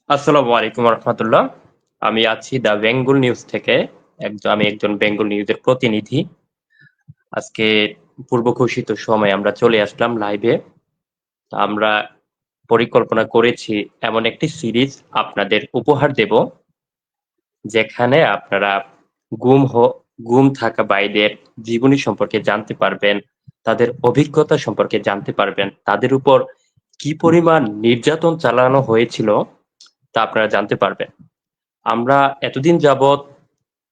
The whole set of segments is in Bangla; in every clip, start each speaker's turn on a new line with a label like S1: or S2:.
S1: আসসালামু আলাইকুম রহমতুল্লাহ। আমি আছি দ্য বেঙ্গল নিউজ থেকে। আমি একজন বেঙ্গল নিউজের প্রতিনিধি। আজকে পূর্ব ঘোষিত সময়ে আমরা চলে আসলাম লাইভে। আমরা পরিকল্পনা করেছি এমন একটি সিরিজ আপনাদের উপহার দেব, যেখানে আপনারা গুম হ- গুম থাকা ভাইদের জীবনী সম্পর্কে জানতে পারবেন, তাদের অভিজ্ঞতা সম্পর্কে জানতে পারবেন, তাদের উপর কি পরিমাণ নির্যাতন চালানো হয়েছিল তা আপনারা জানতে পারবেন। আমরা এতদিন যাবৎ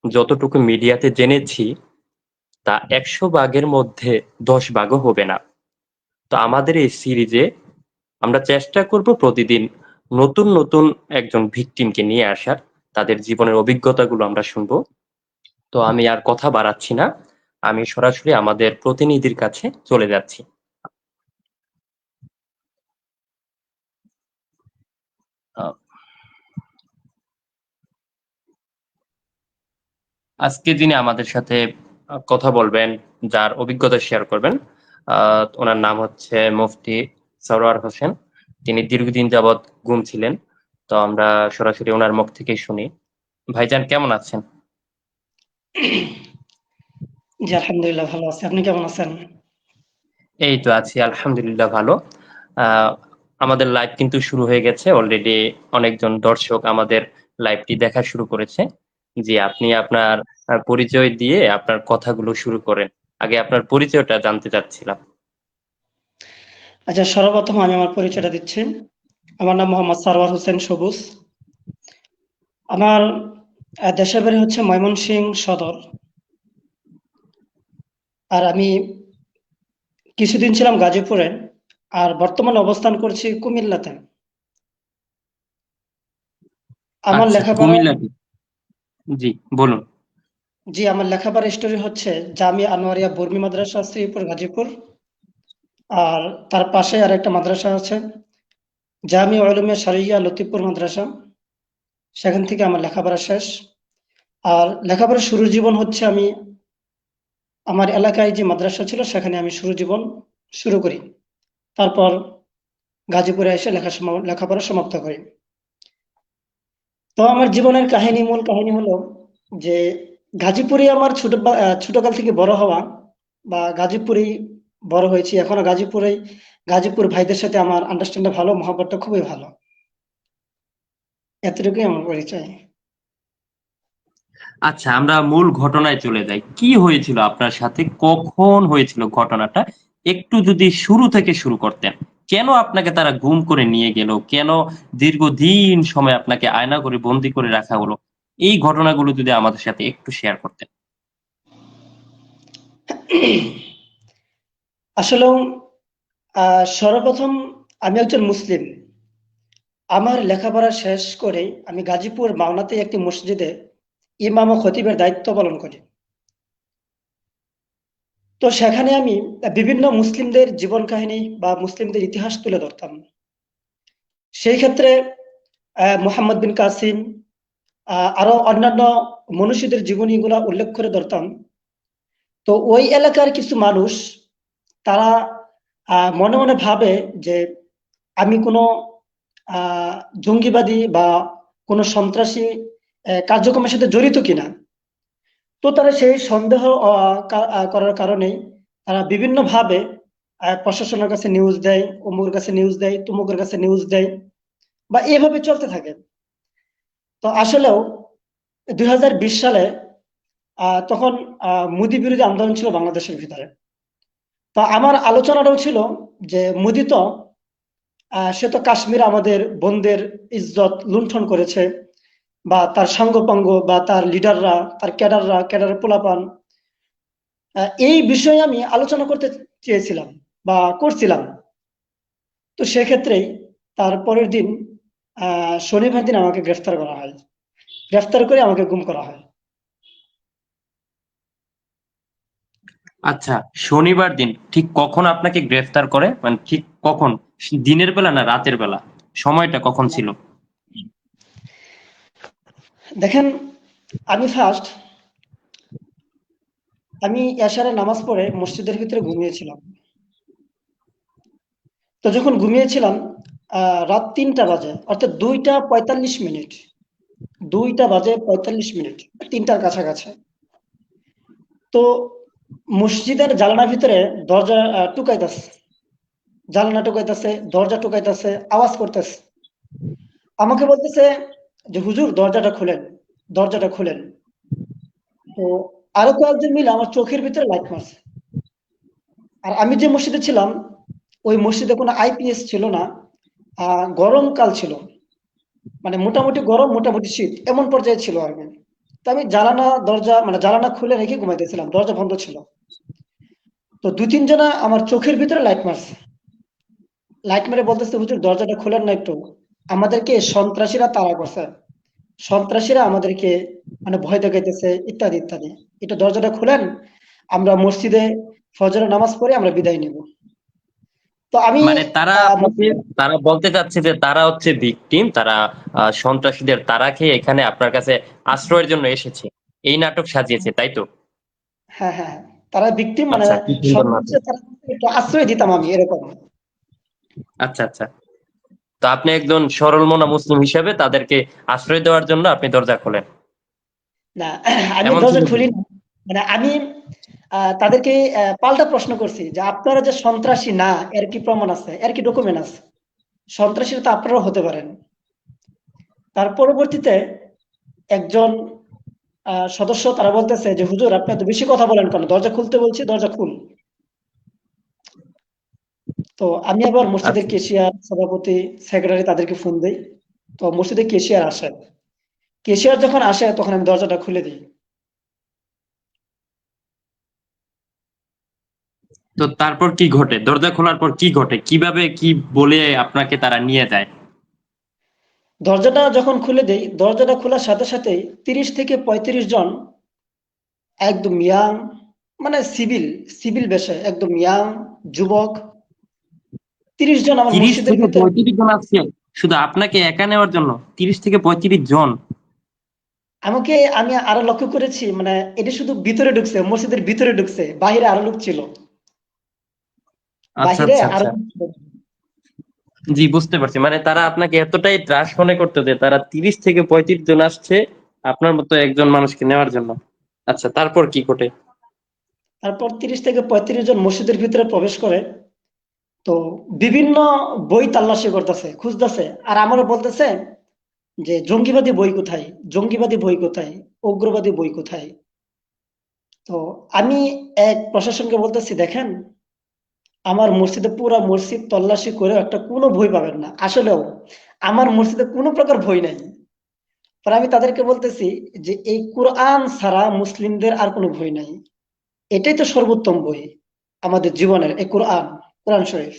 S1: যতটুকু মিডিয়াতে জেনেছি তা ১০০ ভাগের মধ্যে ১০ ভাগও হবে না। তো আমাদের এই সিরিজে আমরা চেষ্টা করব প্রতিদিন নতুন নতুন একজন ভিকটিমকে নিয়ে আসার, তাদের জীবনের অভিজ্ঞতাগুলো আমরা শুনবো। তো আমি আর কথা বাড়াচ্ছি না, আমি সরাসরি আমাদের প্রতিনিধির কাছে চলে যাচ্ছি। আহ, আজকে যিনি আমাদের সাথে কথা বলবেন, যার অভিজ্ঞতা শেয়ার করবেন, ওনার নাম হচ্ছে মুফতি সরওয়ার হোসেন। তিনি দীর্ঘদিন যাবৎ গুম ছিলেন। তো আমরা সরাসরি ওনার মুখ থেকেই শুনি। ভাইজান কেমন আছেন?
S2: জি, আলহামদুলিল্লাহ ভালো আছি। আপনি কেমন আছেন?
S1: এই তো আছি, আলহামদুলিল্লাহ ভালো। আহ, আমাদের লাইভ কিন্তু শুরু হয়ে গেছে অলরেডি। অনেকজন দর্শক আমাদের লাইভটি দেখা শুরু করেছে। জি, আপনি আপনার পরিচয় দিয়ে আপনার কথাগুলো শুরু করেন। আগে আপনার পরিচয়টা জানতে চাচ্ছিলাম।
S2: আচ্ছা, সর্বপ্রথম আমি আমার পরিচয়টা দিচ্ছি। আমার নাম মোহাম্মদ সারওয়ার হোসেন সবুজ। আমার দেশের বাড়ি হচ্ছে ময়মনসিংহ সদর। আর আমি কিছুদিন ছিলাম গাজীপুরে। আর বর্তমানে অবস্থান করছি কুমিল্লাতে। আমার
S1: আচ্ছা,
S2: লেখাপড়া
S1: কুমিল্লা। জি, বলুন।
S2: জি, আমার লেখাপড়ার স্টোরি হচ্ছে জামিয়া আনোয়ারিয়া বর্মী মাদ্রাসা, শ্রীপুর, গাজীপুর। আর তার পাশে আর একটা মাদ্রাসা আছে, জামিয়া উলুমিয়া শরিয়া লতিফপুর মাদ্রাসা। সেখান থেকে আমার লেখাপড়া শেষ। আর লেখাপড়ার শুরু জীবন হচ্ছে আমি আমার এলাকায় যে মাদ্রাসা ছিল সেখানে আমি শুরু জীবন শুরু করি। তারপর গাজীপুরে এসে লেখাপড়া সমাপ্ত করি। তো আমার জীবনের কাহিনী, মূল কাহিনী হলো যে গাজীপুরে আমার ছোটকাল থেকে বড় হওয়া, বা গাজীপুরেই বড় হয়েছি, এখনো গাজীপুরেই। গাজীপুর ভাইদের সাথে আমার আন্ডারস্ট্যান্ডিং ভালো, মহাব্বতটা খুবই ভালো। এতটুকুই আমার পরিচয়।
S1: আচ্ছা, আমরা মূল ঘটনায় চলে যাই। কি হয়েছিল আপনার সাথে, কখন হয়েছিল ঘটনাটা? একটু যদি শুরু থেকে শুরু করতেন। কেন আপনাকে তারা গুম করে নিয়ে গেল, কেন দীর্ঘদিন সময় আপনাকে আয়না করে বন্দি করে রাখা হলো, এই ঘটনাগুলো যদি আমাদের সাথে একটু শেয়ার করতেন।
S2: আসলেও সর্বপ্রথম আমি একজন মুসলিম। আমার লেখাপড়া শেষ করে আমি গাজীপুর মাওনাতে একটি মসজিদে ইমাম ও খতিবের দায়িত্ব পালন করি। তো সেখানে আমি বিভিন্ন মুসলিমদের জীবন কাহিনী বা মুসলিমদের ইতিহাস তুলে ধরতাম। সেই ক্ষেত্রে মোহাম্মদ বিন কাসিম, আরো অন্যান্য মনীষীদের জীবনীগুলা উল্লেখ করে ধরতাম। তো ওই এলাকার কিছু মানুষ, তারা মনে মনে ভাবে যে আমি কোনো আহ, জঙ্গিবাদী বা কোনো সন্ত্রাসী কার্যক্রমের সাথে জড়িত কিনা। তো তারা সেই সন্দেহ করার কারণেই তারা বিভিন্ন ভাবে প্রশাসনের কাছে নিউজ দেয়, অমুকের কাছে নিউজ দেয়, তমুকের কাছে নিউজ দেয়, বা এভাবে চলতে থাকে। তো আসলেও 2020 সালে তখন মোদি বিরোধী আন্দোলন ছিল বাংলাদেশের ভিতরে। তো আমার আলোচনাটাও ছিল যে মোদি তো সে তো কাশ্মীর আমাদের বোনদের ইজ্জত লুণ্ঠন করেছে, বা তার সাঙ্গপাঙ্গ বা তার লিডাররা, তার ক্যাডারের পোলাপান, এই বিষয়ে আমি আলোচনা করতে চেয়েছিলাম বা করছিলাম। তো সেক্ষেত্রেই তার পরের দিন শনিবার দিন আমাকে গ্রেফতার করা হয়। গ্রেফতার করে আমাকে গুম করা হয়।
S1: আচ্ছা, শনিবার দিন ঠিক কখন আপনাকে গ্রেফতার করে, মানে ঠিক কখন? দিনের বেলা না রাতের বেলা? সময়টা কখন ছিল?
S2: দেখেন, আমি ফার্স্ট আমি এশারের নামাজ পড়ে মসজিদের ভিতরে ঘুমিয়েছিলাম। তো যখন ঘুমিয়েছিলাম, রাত ৩টা বাজে, অর্থাৎ 2টা 45 মিনিট, 2টা বাজে 45 মিনিট, 3টার কাছাকাছি। তো মসজিদের জানালার ভিতরে দরজা টুকাইতেছে, জানালা টুকাইতেছে, দরজা টুকাইতেছে, আওয়াজ করতেছে। আমাকে বলতেছে যে হুজুর দরজাটা খুলেন, দরজাটা খুলেন। তো আরো কয়েকজন মিলে আমার চোখের ভিতরে লাইট মারছে। আর আমি যে মসজিদে ছিলাম, ওই মসজিদে কোনো আইপিএস ছিল না। গরমকাল ছিল, মানে মোটামুটি গরম মোটামুটি শীত এমন পর্যায়ে ছিল আর কি। তো আমি জানালা খুলে রেখে ঘুমাইতেছিলাম, দরজা বন্ধ ছিল। তো 2-3 জনা আমার চোখের ভিতরে লাইট মারছে, লাইট মেরে বলতেছে হুজুর দরজাটা খুলেন না একটু, আমাদেরকে সন্ত্রাসীরা তাড়া করছে, সন্ত্রাসীরা আমাদেরকে মানে ভয় দেখাইতেছে ইত্যাদি ইত্যাদি, এটা দরজাটা খুলেন, আমরা মসজিদে ফজরের নামাজ পড়ে আমরা বিদায় নিব। তো আমি
S1: মানে তারা
S2: আহ,
S1: আপনাকে, তারা বলতে চাচ্ছে যে তারা হচ্ছে ভিকটিম, তারা সন্ত্রাসীদের তারা খেয়ে এখানে আপনার কাছে আশ্রয়ের জন্য এসেছে, এই নাটক সাজিয়েছে, তাই তো?
S2: হ্যাঁ হ্যাঁ হ্যাঁ, তারা ভিকটিম, মানে
S1: আচ্ছা, কি সুন্দর নাটক।
S2: সন্ত্রাসীরা তারা একটু আশ্রয় দিতাম আমি এরকম।
S1: আচ্ছা আচ্ছা, তো আপনি একজন সরল মনা মুসলিম হিসেবে তাদেরকে আশ্রয় দেওয়ার জন্য আপনি দরজা খোলেন,
S2: না, আমি
S1: এমন
S2: দরজা
S1: ছিল কি?
S2: খুলি না। মানে আমি তাদেরকে পাল্টা প্রশ্ন করছি যে আপনারা যে সন্ত্রাসী না, এর কি প্রমাণ আছে, এর কি ডকুমেন্ট আছে? সন্ত্রাসী তো আপনারাও হতে পারেন। তার পরবর্তীতে একজন সদস্য তারা বলতেছে যে হুজুর আপনি এত বেশি কথা বলেন কেন, দরজা খুলতে বলছি, দরজা খুল। তো আমি আবার মসজিদের
S1: আচ্ছা,
S2: কেশিয়ার, সভাপতি, সেক্রেটারি তাদেরকে ফোন দেই। তো মসজিদের কেশিয়ার আসে, কেশিয়ার যখন আসে তখন আমি দরজাটা খুলে দিই।
S1: তো তারপর কি ঘটে, দরজা খোলার পর কি ঘটে, কিভাবে কি বলে আপনাকে তারা নিয়ে যায়?
S2: দরজাটা যখন খুলে দেই, দরজাটা খোলার সাথে সাথেই 30 থেকে 35 জন একদম ইয়াং, মানে সিভিল, সিভিল বেশে একদম ইয়াং যুবক, 30 জন আমার
S1: 30
S2: মসজিদের
S1: থেকে
S2: ভিতরে।
S1: 35 জন আসছে শুধু আপনাকে একা নেওয়ার জন্য? 30 থেকে 35 জন?
S2: আমি আরো লক্ষ্য করেছি, মানে এটা শুধু ভিতরে ঢুকছে, মসজিদের ভিতরে ঢুকছে, বাহিরে আরো লোক ছিল,
S1: আচ্ছা
S2: বাহিরে
S1: আচ্ছা
S2: আরো
S1: আচ্ছা,
S2: লোক ছিল।
S1: জি বুঝতে পারছি, মানে তারা আপনাকে এতটাই ত্রাস মনে করতো যে তারা 30 থেকে 35 জন আসছে আপনার মতো একজন মানুষকে নেওয়ার জন্য। আচ্ছা, তারপর কি ঘটে?
S2: তারপর 30 থেকে 35 জন মসজিদের ভিতরে প্রবেশ করে। তো বিভিন্ন বই তাল্লাশি করতেছে, খুঁজতেছে, আর আমারও বলতেছে যে জঙ্গিবাদী বই কোথায়, জঙ্গিবাদী বই কোথায়, উগ্রবাদী বই কোথায়। তো আমি এক প্রশাসনকে বলতেছি দেখেন, আমার মসজিদে পুরা মসজিদ তল্লাশি করে একটা কোনো বই পাবেন না, আসলেও আমার মসজিদে কোনো প্রকার বই নাই। পরে আমি তাদেরকে বলতেছি যে এই কোরআন ছাড়া মুসলিমদের আর কোনো বই নাই, এটাই তো সর্বোত্তম বই আমাদের জীবনের, এই কোরআন, কোরআন শরীফ।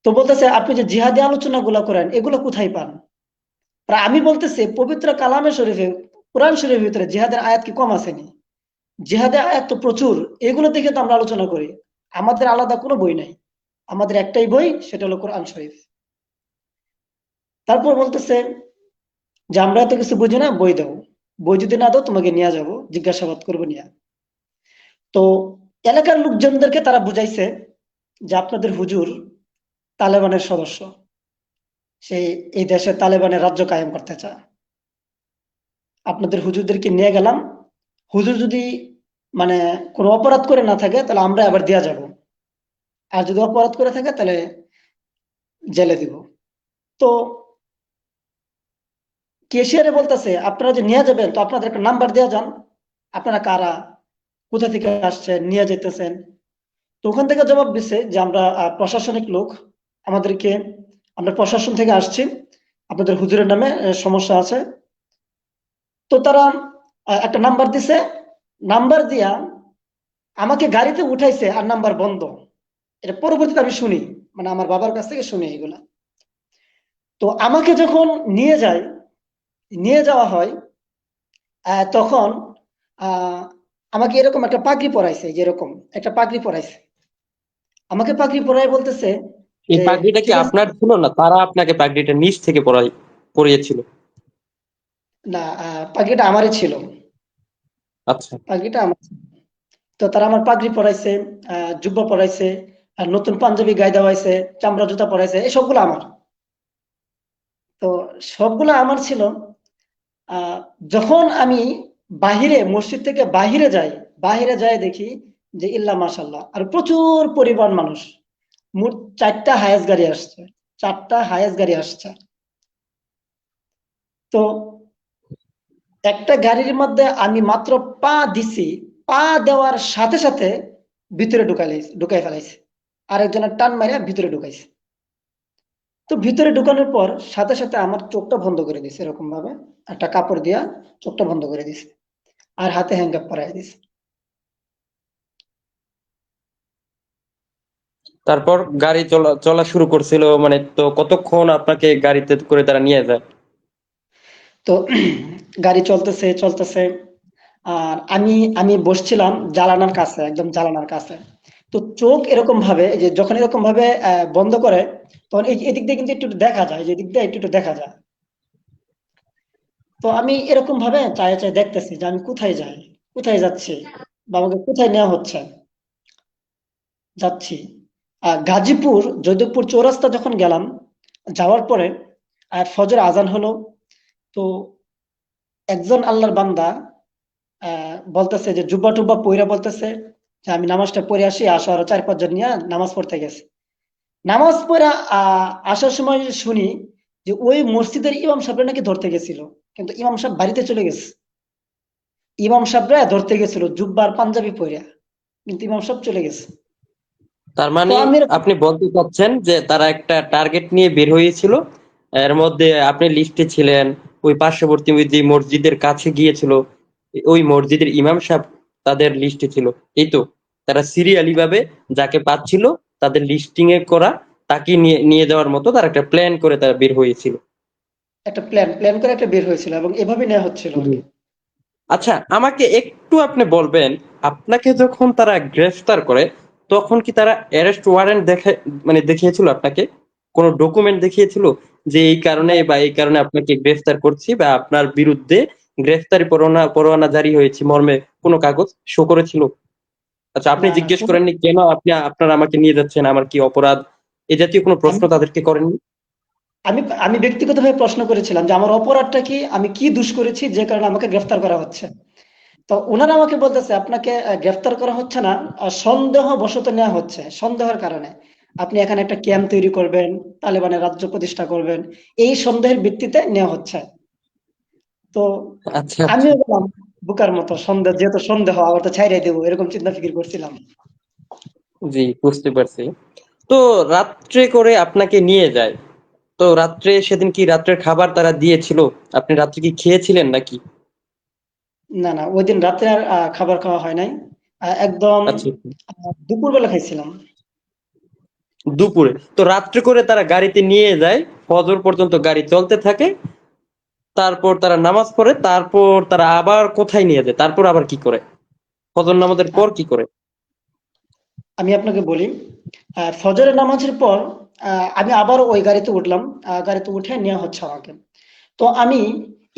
S2: তো বলতেছে আপনি যে জিহাদি আলোচনা গুলা করেন এগুলো কোথায় পান? আর আমি বলতেছি পবিত্র কালামে শরীফে, কোরআন শরীফের ভিতরে জিহাদের আয়াত কি কম আসেনি? জিহাদের আয়াত তো প্রচুর, এগুলো দেখে তো আমরা আলোচনা করি। আমাদের আলাদা কোনো বই নাই, আমাদের একটাই বই, সেটা হলো কোরআন শরীফ। তারপর বলতেছে যে আমরা এত কিছু বুঝি না, বই দাও, বই যদি না দাও তোমাকে নিয়ে যাব, জিজ্ঞাসাবাদ করবো নিয়ে। তো এলাকার লোকজনদেরকে তারা বুঝাইছে যে আপনাদের হুজুর তালেবানের সদস্য, সেই এই দেশে তালেবানের রাজ্য কায়েম করতে চায়। আপনাদের হুজুরদেরকে নিয়ে গেলাম, হুজুর যদি মানে কোনো অপরাধ করে না থাকে তাহলে আমরা আবার দেয়া যাব, আর যদি অপরাধ করে থাকে তাহলে জেলে দিব। তো কেশিয়ারে বলতেছে আপনারা যে নিয়ে যাবেন তো আপনাদের একটা নাম্বার দেওয়া যান, আপনারা কারা, কোথা থেকে আসছেন, নিয়ে যেতেছেন। তো ওখান থেকে জবাব দিচ্ছে যে আমরা প্রশাসনিক লোক, আমাদেরকে, আমরা প্রশাসন থেকে আসছি, আপনাদের হুজুরের নামে সমস্যা আছে। তো তারা একটা নাম্বার দিছে, নাম্বার দিয়া আমাকে গাড়িতে উঠাইছে আর নাম্বার বন্ধ। এটা পরবর্তীতে আমি শুনি, মানে আমার বাবার কাছ থেকে শুনি এগুলা। তো আমাকে যখন নিয়ে যায়, নিয়ে যাওয়া হয়, তখন আহ আমাকে এরকম একটা পাগড়ি পরাইছে, যেরকম একটা পাগড়ি পরাইছে, আমাকে পাগড়ি পরাই বলতেছে
S1: এই
S2: যে
S1: পাগড়িটা কি
S2: ঠিক আছে।
S1: আপনার ছিল, না তারা আপনাকে পাগড়িটা নিচ থেকে পরিয়েছিল?
S2: না, পাগড়িটা আমারই ছিল,
S1: আচ্ছা,
S2: পাগড়িটা আমার ছিল। তো তারা আমার পাগড়ি পরাইছে, জুব্বা পরাইছে, আর নতুন পাঞ্জাবি গায়ে দেওয়াইছে, চামড়া জুতা পরাইছে, এই সবগুলো আমার। তো সবগুলো আমার ছিল। আহ, যখন আমি মসজিদ থেকে বাহিরে যাই দেখি যে ইল্লা মাশাল্লাহ আর প্রচুর পরিমাণ মানুষ। মোট 4টা হায়েস গাড়ি আসছে, 4টা হায়েস গাড়ি আসছে। তো একটা গাড়ির মধ্যে আমি মাত্র পা দিছি, পা দেওয়ার সাথে সাথে ভিতরে ঢুকাই ফেলাইছে, আরেকজনের টান মারিয়া ভিতরে ঢুকাইছে। তো ভিতরে ঢুকানোর পর সাথে সাথে আমার চোখটা বন্ধ করে দিছে, এরকম ভাবে একটা কাপড় দিয়া চোখটা বন্ধ করে দিছে, আর হাতে হ্যান্ডকাপ পরাই দিছে।
S1: তারপর গাড়ি চলা চলা শুরু করছিল, মানে তো কতক্ষণ আপনাকে গাড়িতে করে তারা নিয়ে যায়?
S2: তো গাড়ি চলতেছে চলতেছে, আর আমি আমি বসছিলাম জানালার কাছে, একদম জানালার কাছে। তো চোখ এরকম ভাবে, এই যে যখন এরকম ভাবে বন্ধ করে, তখন এই এদিক দিয়ে কিন্তু একটু একটু দেখা যায়, যে এদিক দিয়ে একটু একটু দেখা যায়। তো আমি এরকম ভাবে চায়ে চায়ে দেখতেছি যে আমি কোথায় যাই, কোথায় যাচ্ছি, বা আমাকে কোথায় নেওয়া হচ্ছে। যাচ্ছি গাজীপুর জয়দেবপুর চৌরাস্তা যখন গেলাম, যাওয়ার পরে ফজর আজান হলো। তো একজন আল্লাহর বান্দা বলতেছে যে জুব্বা টুব্বা পইরা বলতেছে যে আমি নামাজটা পড়ে আসি, আসো, আরো 4-5 জন নিয়ে নামাজ পড়তে গেছে। নামাজ পড়া আসার সময় শুনি যে ওই মসজিদের ইমাম সাহেবরা নাকি ধরতে গেছিল, কিন্তু ইমাম সাহেব বাড়িতে চলে গেছে। ইমাম সাহেবরা ধরতে গেছিল জুব্বার পাঞ্জাবি পইরা, কিন্তু ইমাম সাহেব চলে গেছে।
S1: তার
S2: তো
S1: মানে
S2: আমি এরকম,
S1: আপনি বলতে চাচ্ছেন যে তারা একটা টার্গেট নিয়ে বের হয়েছিল, এর মধ্যে আপনি লিস্টে ছিলেন, ওই পার্শ্ববর্তী ওই যে মসজিদের কাছে গিয়েছিল, ওই মসজিদের ইমাম সাহেব তাদের লিস্টে ছিল, এই তো? তারা সিরিয়ালি ভাবে যাকে পাচ্ছিল তাদের লিস্টিং এ করা, তাকে নিয়ে নিয়ে যাওয়ার মতো তারা একটা প্ল্যান করে তারা বের হয়েছিল।
S2: একটা প্ল্যান করে একটা বের হয়েছিল, এবং এভাবে নেওয়া হচ্ছিল আর
S1: জি।
S2: কি।
S1: আচ্ছা, আমাকে একটু আপনি বলবেন, আপনাকে যখন তারা গ্রেফতার করে তখন কি তারা অ্যারেস্ট ওয়ারেন্ট দেখে, মানে দেখিয়েছিল আপনাকে? কোনো ডকুমেন্ট দেখিয়েছিল যে এই কারণে
S2: না,
S1: বা এই কারণে আপনাকে গ্রেফতার করছি, বা আপনার বিরুদ্ধে গ্রেফতারি পরোয়ানা পরোয়ানা জারি হয়েছে মর্মে কোনো কাগজ শো করেছিল? আচ্ছা, আপনি
S2: না, না,
S1: জিজ্ঞেস করেননি কেন আপনি আপনারা আমাকে নিয়ে যাচ্ছেন, আমার কি অপরাধ? এ জাতীয় কোনো প্রশ্ন
S2: আমি
S1: তাদেরকে করেননি?
S2: আমি আমি ব্যক্তিগতভাবে প্রশ্ন করেছিলাম যে আমার অপরাধটা কি, আমি কি দোষ করেছি যে কারণে আমাকে গ্রেফতার করা হচ্ছে। তো ওনারা আমাকে বলতেছে আপনাকে গ্রেফতার করা হচ্ছে না, সন্দেহ বশত নেওয়া হচ্ছে, সন্দেহের কারণে আপনি এখানে একটা ক্যাম্প তৈরি করবেন, তালেবানের রাজ্য প্রতিষ্ঠা করবেন, এই সন্দেহের ভিত্তিতে নেওয়া হচ্ছে। তো
S1: আচ্ছা, আচ্ছা।
S2: আমিও বললাম বোকার মতো, সন্দেহ যেহেতু সন্দেহ, আবার তো ছাইড়াই দেবো, এরকম চিন্তা ফিকির করছিলাম।
S1: জি, বুঝতে পারছি। তো রাত্রে করে আপনাকে নিয়ে যায়, তো রাত্রে সেদিন কি রাত্রের খাবার তারা দিয়েছিল? আপনি রাত্রে কি খেয়েছিলেন নাকি?
S2: না, না, ওই দিন রাত্রে আর খাবার খাওয়া হয় নাই। একদম
S1: আচ্ছা,
S2: দুপুরবেলা খাইছিলাম।
S1: দুপুরে তো রাত্রে করে তারা গাড়িতে নিয়ে যায়, ফজর পর্যন্ত গাড়ি চলতে থাকে, তারপর তারা নামাজ পড়ে, তারপর তারা আবার কোথায় নিয়ে যায়, তারপর আবার কি করে, ফজর নামাজের
S2: আ
S1: পর কি করে?
S2: আমি আপনাকে বলি, ফজরের নামাজের পর আমি আবার ওই গাড়িতে উঠলাম। গাড়িতে উঠে নেওয়া হচ্ছে আমাকে। তো আমি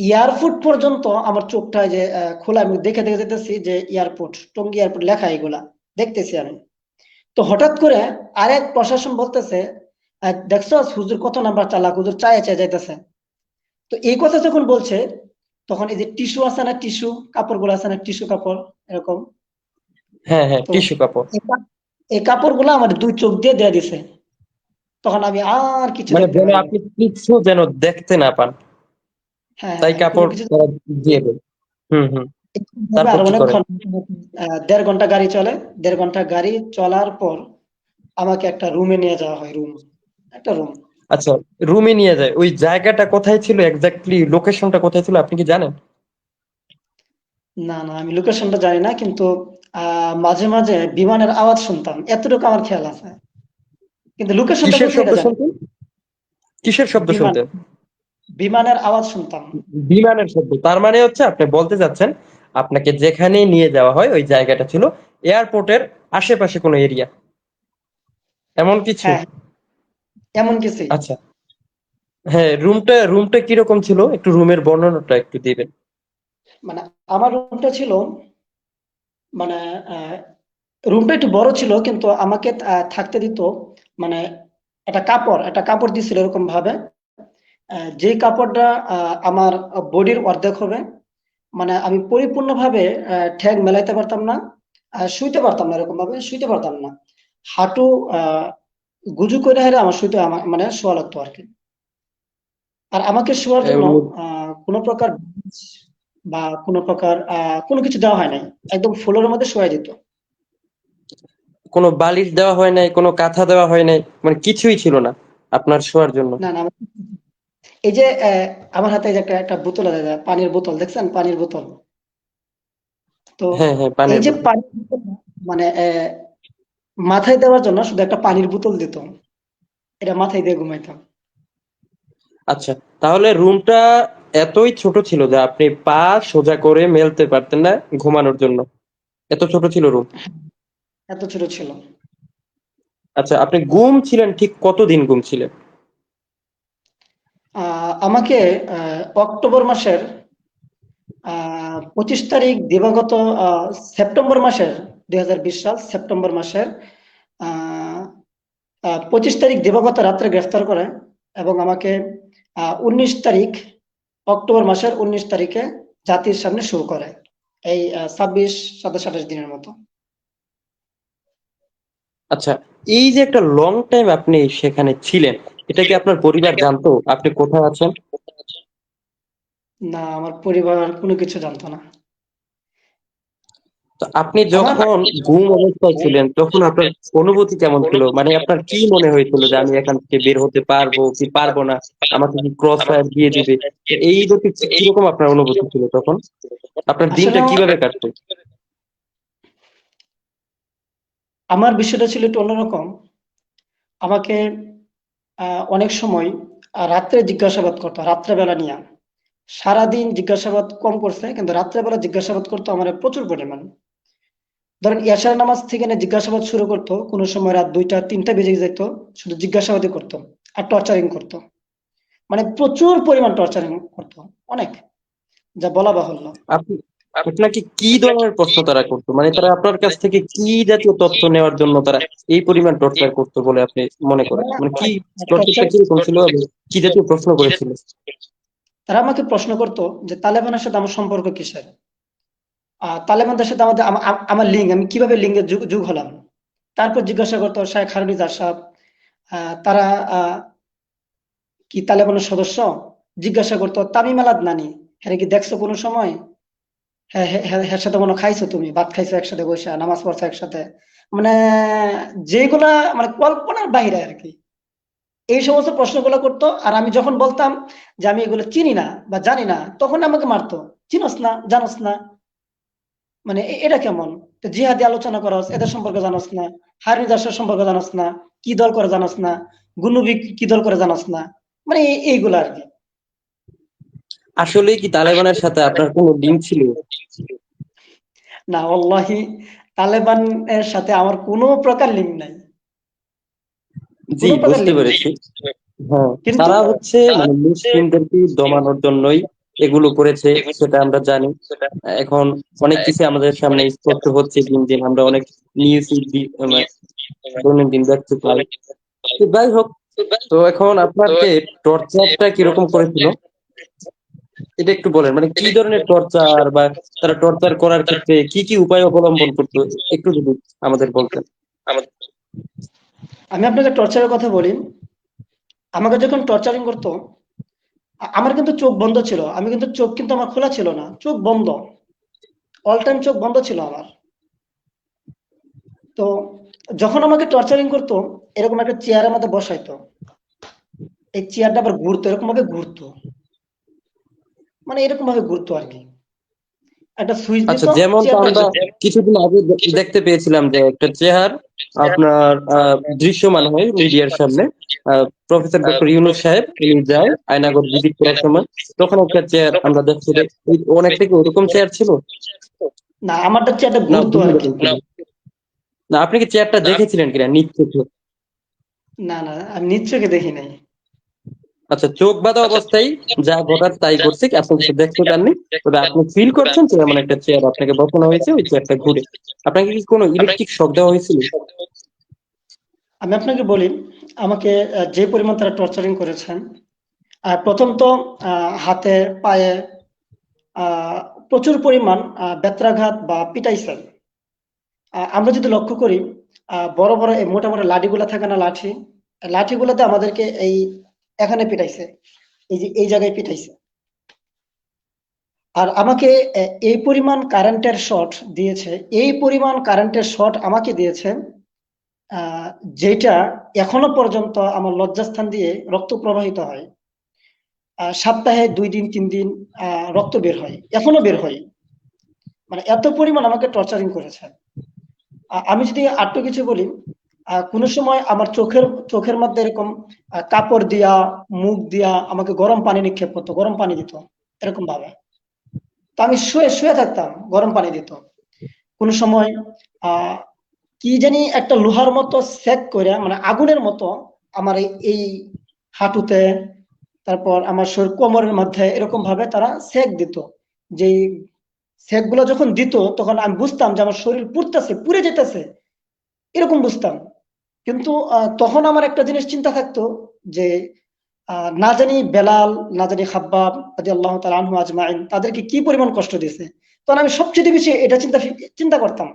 S2: এয়ারপোর্ট পর্যন্ত আমার চোখটা যে খোলা, আমি দেখে দেখে যেতেছি যে এয়ারপোর্ট, টঙ্গী এয়ারপোর্ট লেখা এগুলা দেখতেছি আমি। তো হঠাৎ করে আরেক প্রশাসন বলতেছে, দেখছো হুজুর কত নাম্বার চালাক, হুজুর চায়ে চায়ে যাইতেছে। তো এই কথা যখন বলছে, তখন এই যে টিস্যু আছে না, টিস্যু কাপড়গুলো আছে না, টিস্যু কাপড় এরকম।
S1: হ্যাঁ, হ্যাঁ,
S2: তো
S1: টিস্যু কাপড়।
S2: এই কাপড়গুলো আমার 2 চোখ দিয়ে দিয়ে দিছে। তখন আমি আর কিছু
S1: মানে
S2: দেখতে
S1: যেন
S2: পারিনি।
S1: আপনি কিছু যেন দেখতে না পান,
S2: হ্যাঁ,
S1: তাই
S2: হ্যাঁ, আমি কোনো
S1: কাপড়
S2: কিছু
S1: তারা দিয়ে দেয়। হুম, হুম।
S2: ভাবে
S1: তারপর
S2: আর
S1: কি করে?
S2: অনেকক্ষণ, 1.5 ঘন্টা গাড়ি চলে। 1.5 ঘন্টা গাড়ি চলার পর আমাকে একটা রুমে নিয়ে যাওয়া হয়, একটা রুম।
S1: আচ্ছা, রুমে নিয়ে যায়, ওই জায়গাটা কোথায় ছিল, এক্স্যাক্টলি লোকেশনটা কোথায় ছিল আপনি কি জানেন?
S2: না, না, আমি লোকেশনটা জানি না, কিন্তু মাঝে মাঝে বিমানের আওয়াজ শুনতাম, এতটুকু আমার খেয়াল আছে, কিন্তু লোকেশনটা
S1: কিসের
S2: কোথায়
S1: শব্দ
S2: এটা জানি না।
S1: শুনতেন? কিসের শব্দ
S2: বিমান
S1: শুনতেন?
S2: বিমানের আওয়াজ শুনতাম।
S1: বিমানের শব্দ। তার মানে হচ্ছে আপনি বলতে চাচ্ছেন আপনাকে যেখানে নিয়ে যাওয়া হয় ওই জায়গাটা ছিল এয়ারপোর্টের আশেপাশে কোনো এরিয়া, এমন কিছু?
S2: হ্যাঁ, এমন কিছুই।
S1: আচ্ছা। হ্যাঁ, রুমটা রুমটা কিরকম ছিল, একটু রুমের বর্ণনাটা একটু দিবেন?
S2: মানে আমার রুমটা ছিল, মানে রুমটা একটু বড় ছিল, কিন্তু আমাকে থাকতে দিত, মানে একটা কাপড় দিছিল এরকম ভাবে। যে কাপড়টা আমার বডির অর্ধেক হবে, মানে আমি পরিপূর্ণভাবে ঠ্যাং মেলাইতে পারতাম না, শুইতে পারতাম না, এরকম ভাবে শুইতে পারতাম না। হাঁটু গুজু করে হেরে আমার শুইতে মানে শোয়া লাগতো আর কি। আর আমাকে শোয়ার জন্য কোনো প্রকার বা কোনো প্রকার কোনো কিছু দেওয়া হয় নাই, একদম ফ্লোরের মধ্যে শোয়া দিত।
S1: কোনো বালিশ দেওয়া হয় নাই, কোনো কাঁথা দেওয়া হয় নাই, মানে কিছুই ছিল না আপনার শোয়ার জন্য?
S2: না না এই যে আমার হাতে এই যে একটা একটা বোতল আছে, পানির বোতল দেখছেন, পানির বোতল। তো
S1: হ্যাঁ হ্যাঁ,
S2: এই
S1: পানির
S2: যে
S1: বোতল।
S2: পানির বোতল, মানে মাথায় দেওয়ার জন্য শুধু একটা পানির বোতল দিত, এটা মাথায় দিয়ে ঘুমাইতাম।
S1: আচ্ছা, তাহলে রুমটা এতই ছোট ছিল যে আপনি পা সোজা করে মেলতে পারতেন না ঘুমানোর জন্য? এত ছোট ছিল রুম?
S2: এত ছোট ছিল।
S1: আচ্ছা, আপনি গুম ছিলেন ঠিক কতদিন গুম ছিলেন?
S2: আমাকে অক্টোবর মাসের 25 তারিখ দিবাগত সেপ্টেম্বর মাসের 2020 সাল সেপ্টেম্বর মাসের আহ, 25 তারিখ দিবাগত রাত্রে গ্রেফতার করে এবং আমাকে 19 তারিখ, অক্টোবর মাসের 19 তারিখে জাতির সামনে শুরু করে, এই 26, 27, 28 দিনের মতো।
S1: আচ্ছা, এই যে একটা লং টাইম আপনি সেখানে ছিলেন, এটা কি আপনার পরিবার জানতো আপনি কোথায় আছেন?
S2: না, আমার পরিবার কোনো কিছু জানতো না।
S1: তো আপনি
S2: আমার
S1: যখন গুম অবস্থায় ছিলেন তখন আপনার অনুভূতি কেমন ছিল? মানে আপনার কি মনে হয়েছিল যে আমি এখান থেকে বের হতে পারবো কি পারবো না, আমাকে কি ক্রস ফায়ার দিয়ে দিবে? তো এই রকম কিরকম আপনার অনুভূতি ছিল তখন? আপনার
S2: আসলে
S1: দিনটা কিভাবে কাটতো?
S2: আমার বিষয়টা ছিল একটু অন্যরকম। আমাকে অনেক সময় রাত্রে জিজ্ঞাসাবাদ করতো, রাত্রেবেলা নিয়ে। সারাদিন জিজ্ঞাসাবাদ কম করছে, কিন্তু রাত্রেবেলা জিজ্ঞাসাবাদ করতো আমার প্রচুর পরিমাণ। ধরেন এশার নামাজ থেকে না জিজ্ঞাসাবাদ শুরু করতো, কোনো সময় রাত 2টা 3টা বেজে যেত, শুধু জিজ্ঞাসাবাদই করতো আর টর্চারিং করতো। মানে প্রচুর পরিমাণ টর্চারিং করতো, অনেক, যা বলা বাহুল্য।
S1: আপনি আপনাকে কি ধরনের প্রশ্ন তারা করতো? মানে তারা আপনার কাছ থেকে কি জাতীয় তথ্য নেওয়ার জন্য তারা এই পরিমাণ টর্চার করতো বলে আপনি মনে করেন? মানে কি টর্চারটা
S2: টর্চার,
S1: কিরকম ছিল এবং কি জাতীয় প্রশ্ন করেছিল?
S2: তারা আমাকে প্রশ্ন করতো যে তালেবানের সাথে আমার সম্পর্ক কিসের, তালেবানদের সাথে আমার লিঙ্ক, আমি কিভাবে লিঙ্গের যুগ যুগ হলাম। তারপর জিজ্ঞাসা করতো শেখ হারুনিজার সাহেব, তারা আহ, কি তালেবানের সদস্য। জিজ্ঞাসা করতো তামিম আল আদনানি, হ্যাঁ কি দেখছো কোনো সময়, হ্যাঁ হ্যাঁ হ্যাঁ, হ্যাঁ সাথে মনে হয় খাইছো, তুমি ভাত খাইছো একসাথে বসে, নামাজ পড়ছো একসাথে, মানে যেগুলা মানে কল্পনার বাইরে আর কি। এই সমস্ত প্রশ্নগুলো করতো, আর আমি যখন বলতাম যে আমি এগুলো চিনি না বা জানি না, তখন আমাকে মারতো। চিনস না, জানোস না, মানে এটা কেমন, তো জিহাদি আলোচনা করস, এদের সম্পর্কে জানোস না, হারুন দাসের সম্পর্কে জানোস না, কি দল করে জানোস না, গুনুবি কি দল করে জানোস না, মানে এইগুলো আর কি।
S1: আসলেই কি তালেবানের সাথে আপনার কোনো লিঙ্ক ছিল?
S2: না ওয়াল্লাহি, তালেবানের সাথে আমার কোনো প্রকার লিঙ্ক নাই,
S1: জি,
S2: কোনো প্রকার
S1: বুঝতে
S2: লিঙ্ক নাই।
S1: পেরেছি। হ্যাঁ,
S2: কিন্তু
S1: তারা হচ্ছে মানে মুসলিমদেরকে দমানোর জন্যই এগুলো করেছে, সেটা আমরা জানি। এখন অনেক কিছু আমাদের সামনে স্পষ্ট হচ্ছে দিন দিন, আমরা অনেক নিউজ দৈনন্দিন দেখতে পাই। তো যাই হোক, তো এখন আপনাকে টর্চারটা কিরকম করেছিল এটা একটু বলেন, মানে কি ধরনের টর্চার, বা তারা টর্চার করার ক্ষেত্রে কি কি উপায় অবলম্বন করতো, একটু যদি আমাদের বলতেন।
S2: আমি আপনাকে টর্চারের কথা বলি। আমাকে যখন টর্চারিং করতো, আমার কিন্তু চোখ বন্ধ ছিল, আমি কিন্তু চোখ কিন্তু আমার খোলা ছিল না, চোখ বন্ধ, অল টাইম চোখ বন্ধ ছিল আমার। তো যখন আমাকে টর্চারিং করতো, এরকম একটা চেয়ারের মধ্যে বসাইতো, এই চেয়ারটা আবার ঘুরতো, এরকম ভাবে ঘুরতো, মানে এরকম ভাবে ঘুরতো আর কি। একটা সুইচ দিত,
S1: আচ্ছা, যেমনটা
S2: চেয়ারটা
S1: আমরা
S2: ঘুরতো।
S1: কিছুদিন আগে দেখতে পেয়েছিলাম যে একটা চেহার আপনার দৃশ্যমান হয় মিডিয়ার সামনে। প্রফেসর ডক্টর ইউনূস সাহেব উনি যায় আয়নাগর ভিজিট করার সময়, তখন একটা চেয়ার আমরা দেখছি যে অনেকটা কি ওরকম চেয়ার ছিল?
S2: না, আমারটা চেয়ারটা
S1: না
S2: ঘুরতো
S1: ভিন্ন
S2: আর কি।
S1: রকম ছিল? না, আপনি কি চেয়ারটা দেখেছিলেন কিনা নিজ চোখে?
S2: না না, আমি নিজ চোখে দেখি নাই।
S1: আচ্ছা, চোখ বাঁধা অবস্থায় যা ঘটার তাই করছে, আপনি কিছু দেখতে পাননি, তবে আপনি ফিল করছেন যে এমন একটা চেয়ার আপনাকে বসানো হয়েছে, ওই চেয়ারটা ঘুরে। আপনাকে কি কোনো ইলেকট্রিক শক দেওয়া হয়েছিল?
S2: আমি আপনাকে বলি, আমাকে যে পরিমাণ তারা টর্চারিং করেছেন, প্রথম তো হাতে পায়ে আহ, প্রচুর পরিমাণ বেত্রাঘাত বা পিটাইছে। আমরা যদি লক্ষ্য করি, বড় বড় এই মোটা মোটা লাঠিগুলা থাকে না, লাঠি, লাঠিগুলোতে আমাদেরকে এই এখানে পিটাইছে, এই যে এই জায়গায় পিটাইছে। আর আমাকে এই পরিমাণ কারেন্টের শট দিয়েছে, এই পরিমাণ কারেন্টের শট আমাকে দিয়েছে, আহ, যেটা এখনো পর্যন্ত আমার লজ্জাস্থান দিয়ে রক্ত প্রবাহিত হয়। সপ্তাহে 2 দিন 3 দিন রক্ত বের হয়, এখনো বের হয়। মানে এত পরিমাণ আমাকে টর্চারিং করেছে। আমি যদি আরেকটু কিছু বলি, কোনো সময় আমার চোখের চোখের মধ্যে এরকম কাপড় দিয়া, মুখ দিয়া আমাকে গরম পানি নিক্ষেপ করতো, গরম পানি দিত এরকম ভাবে। তো আমি শুয়ে শুয়ে থাকতাম, গরম পানি দিত। কোনো সময় আহ কি জানি একটা লোহার মতো সেক করে, মানে আগুনের মতো আমার এই হাঁটুতে, তারপর আমার শরীর কোমরের মধ্যে এরকম ভাবে তারা সেক দিত। যে সেক গুলো যখন দিত তখন আমি বুঝতাম যে আমার শরীর পুড়তেছে, পুড়ে যেতেছে, এরকম বুঝতাম। কিন্তু তখন আমার একটা জিনিস চিন্তা থাকতো যে না জানি বেলাল, না জানি খাব্বাব রাদিয়াল্লাহু তাআলা আনহু আজমাইন তাদেরকে কি পরিমাণ কষ্ট দিয়েছে। তখন আমি সবচেয়ে বেশি এটা চিন্তা চিন্তা করতাম।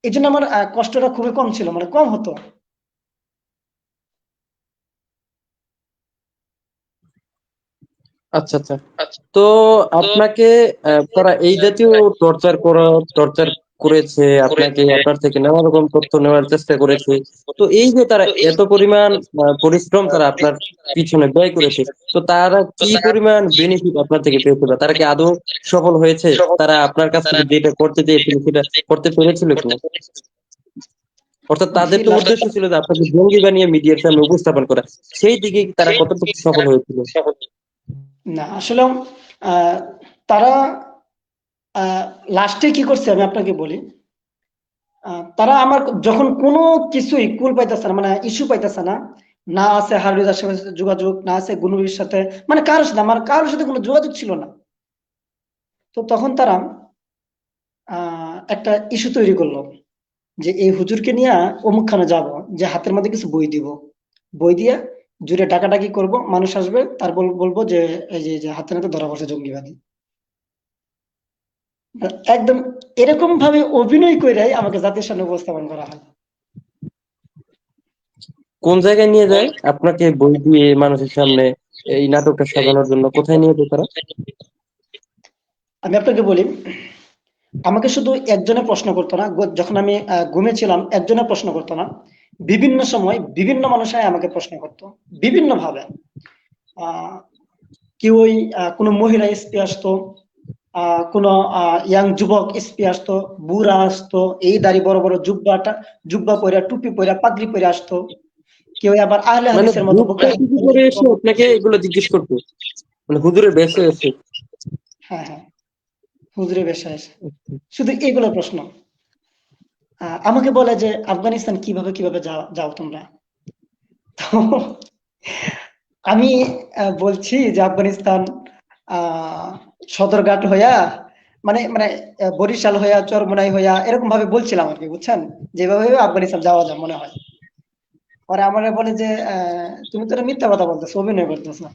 S2: এই জন্য আমার কষ্টটা খুবই কম ছিল, মানে কম হতো।
S1: আচ্ছা আচ্ছা। তো আপনাকে তারা এই জাতীয় টর্চার টর্চার করেছে, আপনাকে আপনার থেকে নানা রকম তথ্য নেওয়ার চেষ্টা করেছে। তো এই যে তারা এত পরিমাণ পরিশ্রম তারা আপনার পিছনে ব্যয় করেছে, তো তারা কি পরিমাণ বেনিফিট আপনার থেকে পেয়েছে, বা তারা কি আদৌ সফল হয়েছে? তারা আপনার কাছ থেকে যেটা করতে চেয়েছিল সেটা করতে পেরেছিল কিনা? অর্থাৎ তাদের তো উদ্দেশ্য ছিল যে আপনাকে জঙ্গি বানিয়ে মিডিয়ার সামনে উপস্থাপন করা, সেই দিকে তারা কতটুকু সফল হয়েছিল?
S2: না আসলে আহ, তারা লাস্টে কি করছে আমি আপনাকে বলি। তারা আমার যখন কোনো কিছুই কুল পাইতেছে না, মানে ইস্যু পাইতেছে না, না আছে হারুদার সাথে যোগাযোগ, না আছে গুনুবির সাথে, মানে কারোর সাথে আমার কারোর সাথে কোনো যোগাযোগ ছিল না। তো তখন তারা একটা ইস্যু তৈরি করলো যে এই হুজুরকে নিয়ে অমুক খানে যাব, যে হাতের মধ্যে কিছু বই দিব, বই দিয়ে জুড়ে ডাকাডাকি করব, মানুষ আসবে, তার বলবো যে এই যে হাতে নাতে ধরা পড়ছে জঙ্গিবাদী। একদম এরকম ভাবে অভিনয় করে আমাকে জাতির সামনে উপস্থাপন করা হয়।
S1: কোন জায়গায় নিয়ে যায় আপনাকে বই দিয়ে মানুষের সামনে এই নাটকটা সাজানোর জন্য? কোথায় নিয়ে যায় তারা?
S2: আমি আপনাকে বলি, আমাকে শুধু একজনে প্রশ্ন করতো না, যখন আমি ঘুমেছিলাম একজনে প্রশ্ন করতো না, বিভিন্ন সময় বিভিন্ন মানুষরাই আমাকে প্রশ্ন করতো বিভিন্ন ভাবে। আহ কেউ ওই কোনো মহিলা এসপি আসতো, কোনো ইয়াং যুবক এসপি আসতো, বুড়া আসতো, এই দাড়ি বড় বড় জুব্বাটা, জুব্বা পরে টুপি পরে পাগড়ি পরে আসতো। কেউ আবার আহলে
S1: মানে
S2: হাদিসের মতো বুকে
S1: বুকটা
S2: হাত
S1: টুপি
S2: দিয়ে
S1: করে এসে
S2: এরকম।
S1: আপনাকে এগুলো জিজ্ঞেস করতো, মানে হুজুরের বেশে এসে?
S2: হ্যাঁ হ্যাঁ, হুজুরে বেশা এসে শুধু এগুলো প্রশ্ন। আমাকে বলে যে আফগানিস্তান কিভাবে কিভাবে যাও যাও তোমরা। তো আমি বলছি যে আফগানিস্তান আহ সদরঘাট হইয়া, মানে মানে বরিশাল হইয়া, চরমোনাই হইয়া, এরকম ভাবে বলছিলাম আর কি, বুঝছেন, যেভাবে আফগানিস্তান যাওয়া যায় মনে হয়। পরে আমার বলে যে তুমি তো এটা মিথ্যা কথা বলতেছো, অভিনয় করতেছো।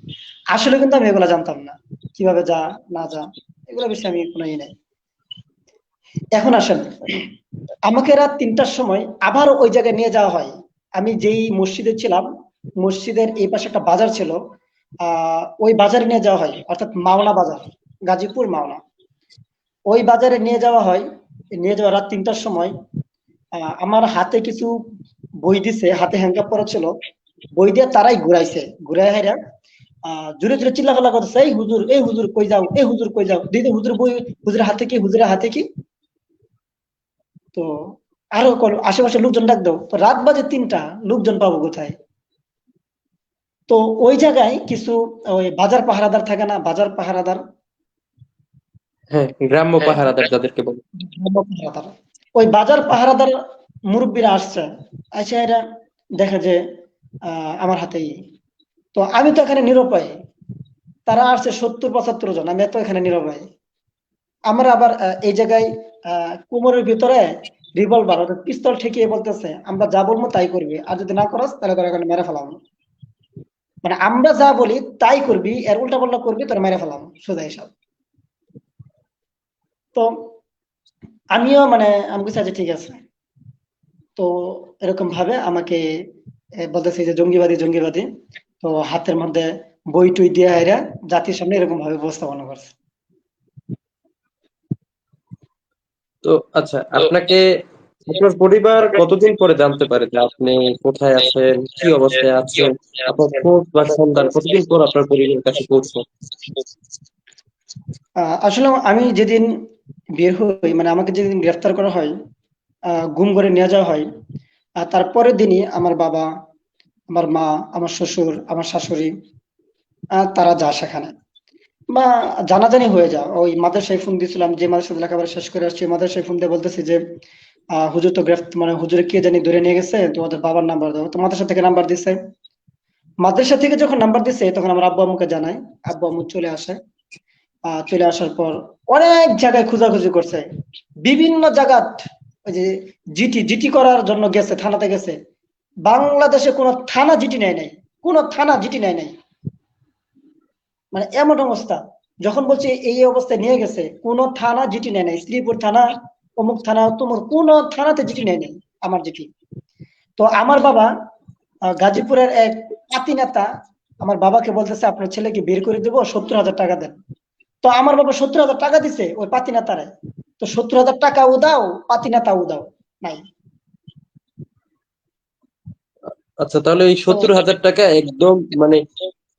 S2: আসলে কিন্তু আমি এগুলা জানতাম না, কিভাবে যা না যা, এগুলো বিষয়ে আমি কোনো ই নাই। এখন আসেন, আমাকে রাত 3টার সময় আবার ওই জায়গায় নিয়ে যাওয়া হয়। আমি যেই মসজিদে ছিলাম, মসজিদের এই পাশে একটা বাজার ছিল, ওই বাজারে নিয়ে যাওয়া হয়, অর্থাৎ মাওনা বাজার, গাজীপুর মাওনা। ওই বাজারে নিয়ে যাওয়া হয়, নিয়ে যাওয়া রাত 3টার সময়। আমার হাতে কিছু বই দিছে, হাতে হ্যান্ডকাপ করা ছিল, বই দিয়ে তারাই ঘুরাইছে, ঘুরাই হাইরা জোরে জোরে চিল্লাফাল্লা করতেছে, এই হুজুর কই যাও, এই হুজুর কই যাও, দিদি হুজুর বই, হুজুরের হাতে কি, হুজুরের হাতে কি। তো আরো আশেপাশে লোকজন ডাক দাও, তো রাত বাজে 3টা, লোকজন পাবো কোথায়। তো ওই জায়গায় কিছু ওই বাজার পাহারাদার থাকে না, বাজার পাহারাদার,
S1: হ্যাঁ, গ্রাম্য পাহারাদার যাদেরকে বলে।
S2: পাহারাদার, ওই বাজার পাহারাদার মুরব্বীরা আসছে, আচ্ছা এরা দেখে যে আমার হাতেই। তো আমি তো এখানে নিরুপায়, তারা আসছে 70-75 জন, আমি তো এখানে নিরুপায়। আমার আবার এই জায়গায় কোমরের ভিতরে রিভলভার অর্থাৎ পিস্তল ঠেকিয়ে বলতেছে আমরা যা বলবো তাই করবি, আর যদি না করস তাহলে তোর এখানে মেরে ফেলাম। মানে আমরা যা বলি তাই করবি, এর উল্টা পাল্টা করবি, তোর মেরে ফেলাম, সোজা হিসাব। তো আমিও মানে আমি বলছি আচ্ছা ঠিক আছে। তো এরকম ভাবে আমাকে বলতেছে যে জঙ্গিবাদী জঙ্গিবাদী। তো হাতের মধ্যে বই টই দিয়ে হাইরা জাতির সামনে এরকম ভাবে উপস্থাপনা করছে।
S1: তো আচ্ছা, আপনাকে আপনার পরিবার কতদিন পরে জানতে পারে যে আপনি কোথায় আছেন, কি অবস্থায় আছেন? আপনার খোঁজ বা সন্ধান কতদিন পর আপনার পরিবারের কাছে পৌঁছায়?
S2: আসলে আমি যেদিন বের হই, মানে আমাকে যেদিন গ্রেফতার করা হয়, গুম করে নিয়ে যাওয়া হয়, তারপরের দিনই আমার বাবা, আমার মা, আমার শ্বশুর, আমার শাশুড়ি, তারা যায় সেখানে, বা জানাজানি হয়ে যায়। ওই মাদ্রাসায় ফোন দিয়েছিলাম, যে মাদ্রাসাতে লেখাপড়া শেষ করে আসছি, মাদ্রাসায় ফোন দিয়ে বলতেছি যে হুজুর তো মানে হুজুরে কে জানি ধরে নিয়ে গেছে, তোমাদের বাবার নাম্বার দাও। তো মাদ্রাসা থেকে নাম্বার দিছে। মাদ্রাসা থেকে যখন নাম্বার দিছে তখন আমার আব্বু আম্মুকে জানাই। আব্বু আম্মু চলে আসে। চলে আসার পর অনেক জায়গায় খোঁজাখুঁজি করছে, বিভিন্ন জায়গা। ওই যে জিটি জিটি করার জন্য গেছে, থানাতে গেছে। বাংলাদেশে কোনো থানা জিটি নেয় নাই, কোনো থানা জিটি নেয় নাই। মানে এমন অবস্থা, যখন বলছে এই অবস্থায় নিয়ে গেছে, কোন থানা জিটি নেয় নাই। শ্রীপুর থানা, অমুক থানা, তোমার কোন থানাতে জিটি নেয় নাই আমার জিটি। তো আমার বাবা, গাজীপুরের এক পাতি নেতা, আমার বাবাকে বলতেছে আপনার ছেলেকে বের করে দেবো, 70,000 টাকা দেন। তো আমার বাবা 70,000 টাকা দিছে ওই পাতি নেতারে। তো 70,000 টাকা দাও, পাতি নেতাও দাও, নাই।
S1: আচ্ছা, তাহলে এই
S2: তো
S1: 70,000 টাকা একদম মানে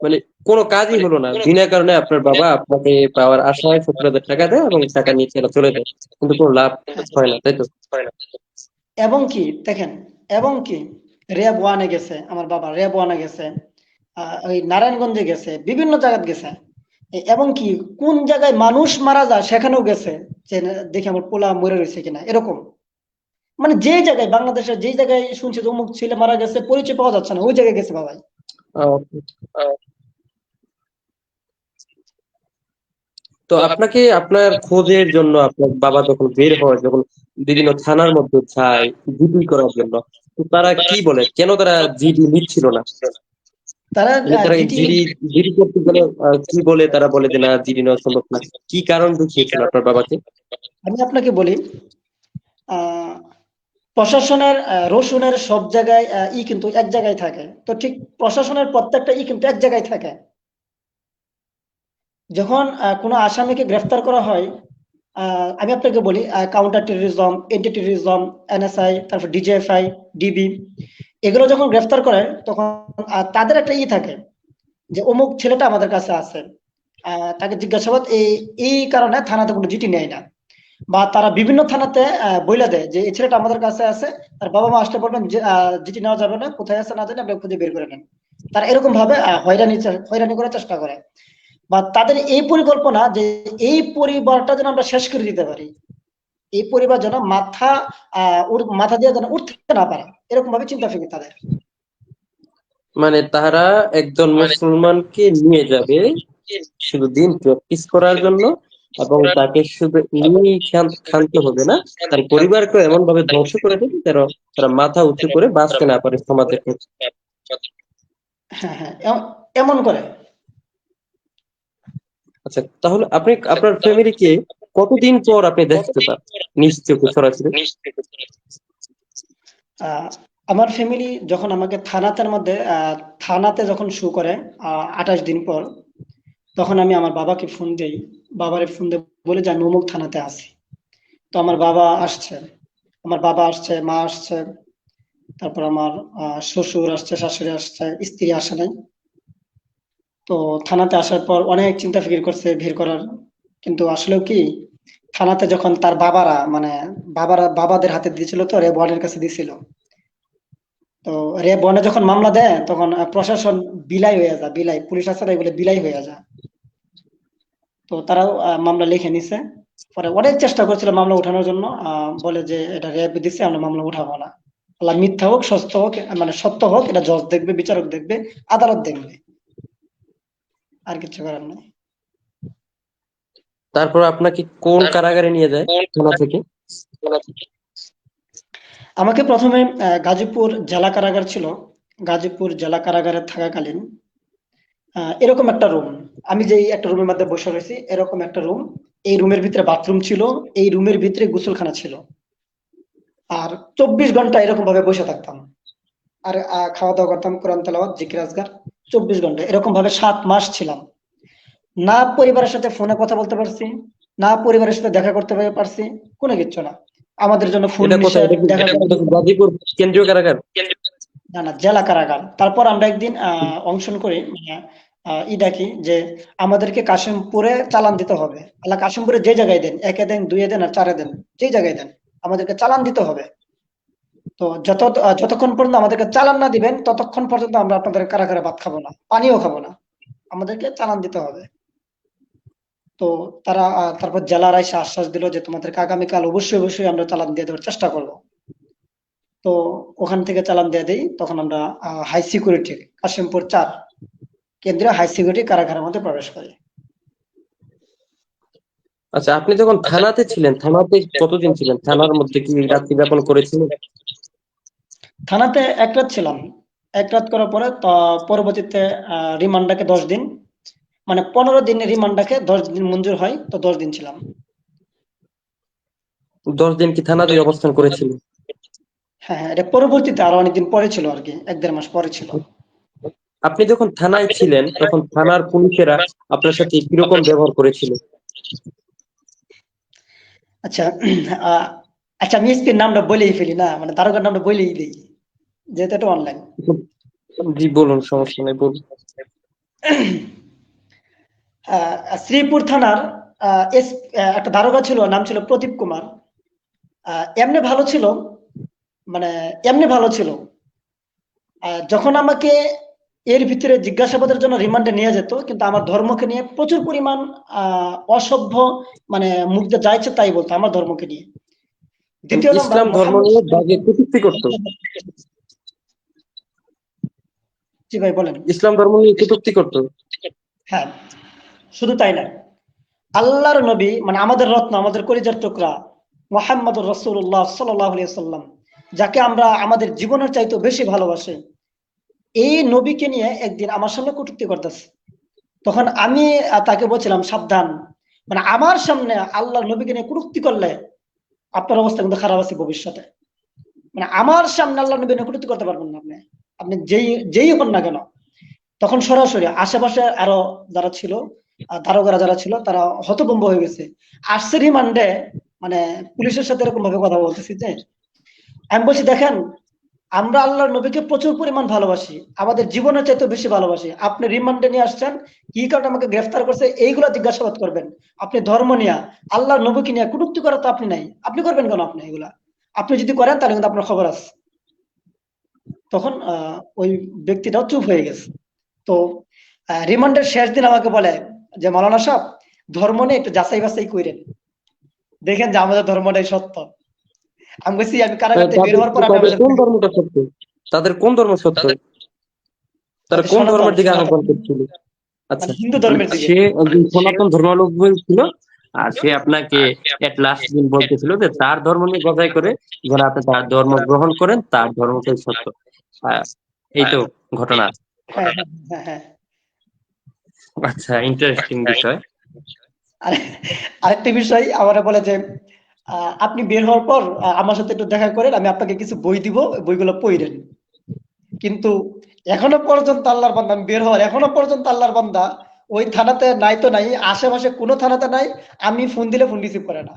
S1: মানে কোনো কাজই হলো না, বিনা কারণে আপনার বাবা আপনাকে পাওয়ার আশায় 70,000 টাকা দেয় এবং টাকা নিয়ে ছেলে চলে যায়, কিন্তু কোনো লাভ হয় না, তাই তো?
S2: এবং কি দেখেন, এবং কি র্যাব ওয়ানে গেছে, আমার বাবা র্যাব ওয়ানে গেছে, ওই নারায়ণগঞ্জে গেছে, বিভিন্ন জায়গায় গেছে। এবং কি কোন জায়গায় মানুষ মারা যায় সেখানেও গেছে, যে দেখে আমার পোলা মরে রয়েছে কিনা, এরকম। মানে যে জায়গায়, বাংলাদেশের যে জায়গায় শুনছে যে অমুক ছেলে মারা গেছে, পরিচয় পাওয়া যাচ্ছে না, ওই জায়গায় গেছে বাবাই।
S1: আহ, তো আপনাকে আপনার খোঁজের জন্য আপনার বাবা যখন বের হয়, যখন বিভিন্ন থানার মধ্যে যায় জিডি করার জন্য, তো তারা কি বলে, কেন তারা জিডি নিচ্ছিল না?
S2: তারা
S1: মানে তারা
S2: জিটি,
S1: জিডি জিডি করতে গেলে কি বলে, তারা বলে যে না, জিডি নেওয়া সম্ভব না। কি কারণ দেখিয়েছিল আপনার বাবাকে?
S2: আমি আপনাকে বলি, আহ প্রশাসনের রসুনের সব জায়গায় কিন্তু এক জায়গায় থাকে। তো ঠিক প্রশাসনের প্রত্যেকটা কিন্তু এক জায়গায় থাকে। যখন কোনো আসামিকে গ্রেফতার করা হয়, আমি আপনাকে বলি, counter terrorism, anti terrorism, NSI, তারপর ডিজিএফআই, ডিবি, এগুলো যখন গ্রেফতার করে তখন তাদের একটা থাকে যে অমুক ছেলেটা আমাদের কাছে আছে। তাকে জিজ্ঞাসাবাদ এই এই কারণে থানাতে কোনো জিটি নেয় না, বা তারা বিভিন্ন থানাতে বইলা দেয় যে এই ছেলেটা আমাদের কাছে আছে, তার বাবা মা আসলে বলবেন যে জিটি নেওয়া যাবে না, কোথায় আছে না জানি, আপনি খুঁজে বের করে নেন। তারা এরকম ভাবে হয়রানি করার চেষ্টা করে, বা তাদের এই পরিকল্পনা যে এই পরিবারটা যেন আমরা শেষ করে দিতে পারি, এই পরিবার যেন ওর মাথা দিয়ে যেন উঠতে না পারে, এরকম ভাবে চিন্তা ফিকির তাদের।
S1: মানে তারা একজন মুসলমানকে নিয়ে যাবে শুধু দিন প্র্যাকটিস করার জন্য, এবং তাকে শুধু নিয়েই ক্ষান্ত হবে না, তার পরিবারকে এমন ভাবে ধ্বংস করে দেবে যেন তারা মাথা উঁচু করে বাঁচতে না পারে সমাজের কাছে।
S2: হ্যাঁ, হ্যাঁ, এমন করে।
S1: আচ্ছা, তাহলে আপনি আপনার ফ্যামিলিকে কতদিন পর আপনি দেখতে পান নিজ চোখে সরাসরি?
S2: আহ, আমার ফ্যামিলি যখন আমাকে থানাতে যখন শু করে 28 দিন পর, তখন আমি আমার বাবাকে ফোন দেই। বাবারে ফোন দিয়ে বলে যে আমি অমুক থানাতে আছি। তো আমার বাবা আসছে, মা আসছে, তারপর আমার শ্বশুর আসছে, শাশুড়ি আসছে, স্ত্রী আসে নাই। তো থানাতে আসার পর অনেক চিন্তা ফিকির করছে ভিড় করার, কিন্তু আসলেও কি, থানাতে যখন তার বাবাদের হাতে দিয়েছিল, তো র্যাব ওয়ানের কাছে দিয়েছিল। তো র্যাব ওয়ানে যখন মামলা দেয় তখন প্রশাসন বিলাই হয়ে যায়, পুলিশ আছে না, এগুলো বিলাই হয়ে যায়। তো তারাও মামলা লিখে নিছে। পরে অনেক চেষ্টা করছিল মামলা উঠানোর জন্য, বলে যে এটা র্যাব দিছে, আমরা মামলা উঠাবো না। আল্লাহ, মিথ্যা হোক সত্য হোক, মানে সত্য হোক, এটা জজ দেখবে, বিচারক দেখবে, আদালত দেখবে, আর কিছু করার নাই।
S1: তারপর আপনাকে কোন কারাগারে নিয়ে যায় থানা থেকে?
S2: আমাকে প্রথমে গাজীপুর জেলা কারাগার ছিল, গাজীপুর জেলা কারাগারে থাকাকালীন এরকম একটা রুম, আমি যেই একটা রুমের মধ্যে বসে রয়েছি এরকম একটা রুম, এই রুমের ভিতরে বাথরুম ছিল, এই রুমের ভিতরে গোসলখানা ছিল, আর 24 ঘন্টা এরকম ভাবে বসে থাকতাম, আর খাওয়া দাওয়া করতাম, কোরআন তেলাওয়াত জিকির আজকার, 24 ঘন্টা এরকম ভাবে 7 মাস ছিলাম। না পরিবারের সাথে ফোনে কথা বলতে পারছি, না পরিবারের সাথে দেখা করতে পারছি, কোনো কিচ্ছু না। আমাদের জন্য ফোন
S1: এটা কোথায়?
S2: নিষেধ, দেখা করা
S1: এটা কি
S2: নিষেধ।
S1: গাজীপুর কেন্দ্রীয় কারাগার?
S2: না না, জেলা কারাগার। তারপর আমরা একদিন অনশন করি, মানে ই ডাকি যে আমাদেরকে কাশিমপুরে চালান দিতে হবে। আল্লাহ, কাশিমপুরে যে জায়গায় দেন, 1-এ দেন, 2-এ দেন আর 4-এ দেন, যেই জায়গায় দেন আমাদেরকে চালান দিতে হবে। তো যতক্ষণ পর্যন্ত আমাদেরকে চালান না দিবেন ততক্ষণ পর্যন্ত আমরা আপনাদের কারাগারে ভাত খাবো না, পানিও খাবো না, আমাদেরকে চালান দিতে হবে। তো তারা তারপর জেলার এসে আশ্বাস দিল যে তোমাদেরকে আগামীকাল অবশ্যই অবশ্যই আমরা চালান দিয়ে দেওয়ার চেষ্টা করব। তো ওখান থেকে চালান দিয়ে দেই, তখন আমরা হাই সিকিউরিটি কাশিমপুর 4 কেন্দ্রীয় হাই সিকিউরিটি কারাগারের মধ্যে প্রবেশ করি।
S1: আচ্ছা, আপনি যখন থানাতে ছিলেন, থানাতে কতদিন ছিলেন? থানার মধ্যে কি রাত্রি যাপন করেছিলেন?
S2: থানাতে 1 রাত ছিলাম। 1 রাত করার পরে পরবর্তীতে রিমান্ডাকে 10 দিন, মানে 15 দিন রিমান্ডাকে 10 দিন মঞ্জুর হয়, তো 10 দিন ছিলাম।
S1: 10 দিন কি থানাতেই অবস্থান করেছিলেন?
S2: হ্যাঁ হ্যাঁ, এটা পরবর্তীতে আরো অনেকদিন পরে ছিল আর কি, 1-1.5 মাস পরে ছিল।
S1: আপনি যখন থানায় ছিলেন তখন থানার পুলিশেরা আপনার সাথে কিরকম ব্যবহার করেছিল?
S2: আচ্ছা, আহ, আচ্ছা আমি এসপির নামটা বলেই ফেলি না, মানে দারোগার নামটা বলেই দিই, যেহেতু এটা অনলাইন।
S1: জি বলুন, সমস্যা নেই, বলুন।
S2: শ্রীপুর থানার একটা দারোগা ছিল, নাম ছিল প্রদীপ কুমার। এমনি ভালো ছিল, মানে এমনি ভালো ছিল। যখন আমাকে এর ভিতরে জিজ্ঞাসাবাদের জন্য রিমান্ডে নিয়ে যেত, কিন্তু আমার ধর্মকে নিয়ে প্রচুর পরিমাণ অসভ্য, মানে মুখ দিয়ে যা ইচ্ছে তাই বলতো আমার ধর্মকে নিয়ে। দ্বিতীয় নাম্বার,
S1: ইসলাম ধর্ম
S2: মোহাম্মদ।
S1: নিয়ে বাজে কটূক্তি করতো।
S2: জি ভাই বলেন।
S1: ইসলাম ধর্ম নিয়ে কটূক্তি করতো।
S2: হ্যাঁ, শুধু তাই না, আল্লাহর নবী মানে আমাদের রত্ন, আমাদের কলিজার টুকরা মুহাম্মদুর রাসূলুল্লাহ সাল্লাল্লাহু আলাইহি ওয়াসাল্লাম, যাকে আমরা আমাদের জীবনের চাইতে বেশি ভালোবাসি, এই নবীকে নিয়ে একদিন আমার সামনে কটূক্তি করতেছে। তখন আমি তাকে বলছিলাম সাবধান, মানে আমার সামনে আল্লাহর নবীকে নিয়ে কটূক্তি করলে আপনার অবস্থা কিন্তু খারাপ আছে ভবিষ্যতে। মানে আমার সামনে আল্লাহ নবী নিয়ে কটূক্তি করতে পারবেন না আপনি, আপনি যেই যেই হন না কেন। তখন সরাসরি আশেপাশে আরো যারা ছিল, দারোগারা যারা ছিল, তারা হতভম্ব হয়ে গেছে। আসছে রিমান্ডে, মানে পুলিশের সাথে এরকম ভাবে কথা বলতেছি যে, আমি বলছি দেখেন, আমরা আল্লাহর নবীকে প্রচুর পরিমাণ ভালোবাসি, আমাদের জীবনের চাইতে বেশি ভালোবাসি। আপনি রিমান্ডে নিয়ে আসছেন, কি কারণে আমাকে গ্রেফতার করছে এইগুলা জিজ্ঞাসাবাদ করবেন। আপনি ধর্ম নিয়ে, আল্লাহর নবীকে নিয়ে কটূক্তি করা তো আপনি নাই, আপনি করবেন কেন আপনি এগুলা? আপনি যদি করেন তাহলে কিন্তু আপনার খবর আছে। তখন ওই ব্যক্তিটাও চুপ হয়ে গেছে। তো রিমান্ডের শেষ দিন আমাকে বলে যে মাওলানা সাহেব, ধর্ম নিয়ে একটু যাচাই বাছাই করেন, দেখেন যে আমাদের ধর্মটাই সত্য। আমি বলছি আমি কারাগার থেকে বের
S1: তাদের
S2: হওয়ার পর আমি
S1: তাদের
S2: আপনার
S1: কোন
S2: সাথে,
S1: ধর্মটা সত্য? তাদের কোন ধর্ম সত্য? তারা
S2: তাদের
S1: কোন
S2: সনাতন
S1: ধর্মের দিকে
S2: সনাতন
S1: আহ্বান করছিল? আচ্ছা,
S2: মানে হিন্দু
S1: মানে
S2: ধর্মের দিকে।
S1: সে একজন সনাতন ধর্মাবলম্বী ছিল, আর সে আপনাকে এট লাস্ট দিন বলতেছিল যে তার ধর্ম নিয়ে যাচাই করে যেন আপনি তার ধর্ম গ্রহণ করেন, তার ধর্মটাই সত্য। আহ, এই তো ঘটনা।
S2: হ্যাঁ হ্যাঁ হ্যাঁ হ্যাঁ।
S1: আচ্ছা, ইন্টারেস্টিং বিষয়।
S2: আর আরেকটা বিষয় আমার বলে যে আপনি বের হওয়ার পর আমার সাথে একটু দেখা করেন, আমি আপনাকে কিছু বই দিব, ওই বইগুলো পড়েন। কিন্তু এখনো পর্যন্ত আল্লাহর বান্দা, আমি বের হওয়ার এখনো পর্যন্ত আল্লাহর বান্দা ওই থানাতে নাই, তো নাই, আশেপাশে কোনো থানাতে নাই, আমি ফোন দিলে ফোন রিসিভ করে না।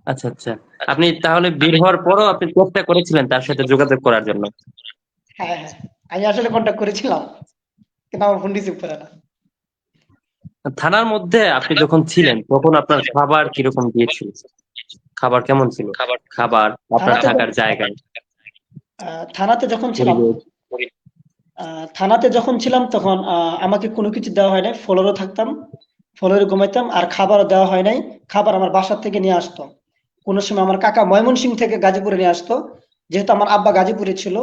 S1: আচ্ছা আচ্ছা, আপনি তাহলে বের হওয়ার পরও আপনি চেষ্টা করেছিলেন তার সাথে যোগাযোগ করার জন্য?
S2: হ্যাঁ হ্যাঁ, আমি আসলে কন্ট্যাক্ট করেছিলাম, কিন্তু আমার ফোন রিসিভ করে না।
S1: থানার মধ্যে আপনি যখন ছিলেন তখন আপনার খাবার কিরকম দিয়েছিল? খাবার কেমন ছিল? খাবার, আপনার
S2: থানাতে
S1: থাকার জায়গা,
S2: থানাতে যখন ছিলাম,
S1: পরিবেশ?
S2: থানাতে যখন ছিলাম তখন আমাকে কোনো কিছু দেওয়া হয় নাই, ফ্লোরে থাকতাম, ফ্লোরে ঘুমাইতাম, আর খাবারও দেওয়া হয় নাই। খাবার আমার বাসার থেকে নিয়ে আসতো, কোনো সময় আমার কাকা ময়মনসিংহ থেকে গাজীপুরে নিয়ে আসতো, যেহেতু আমার আব্বা গাজীপুরে ছিল।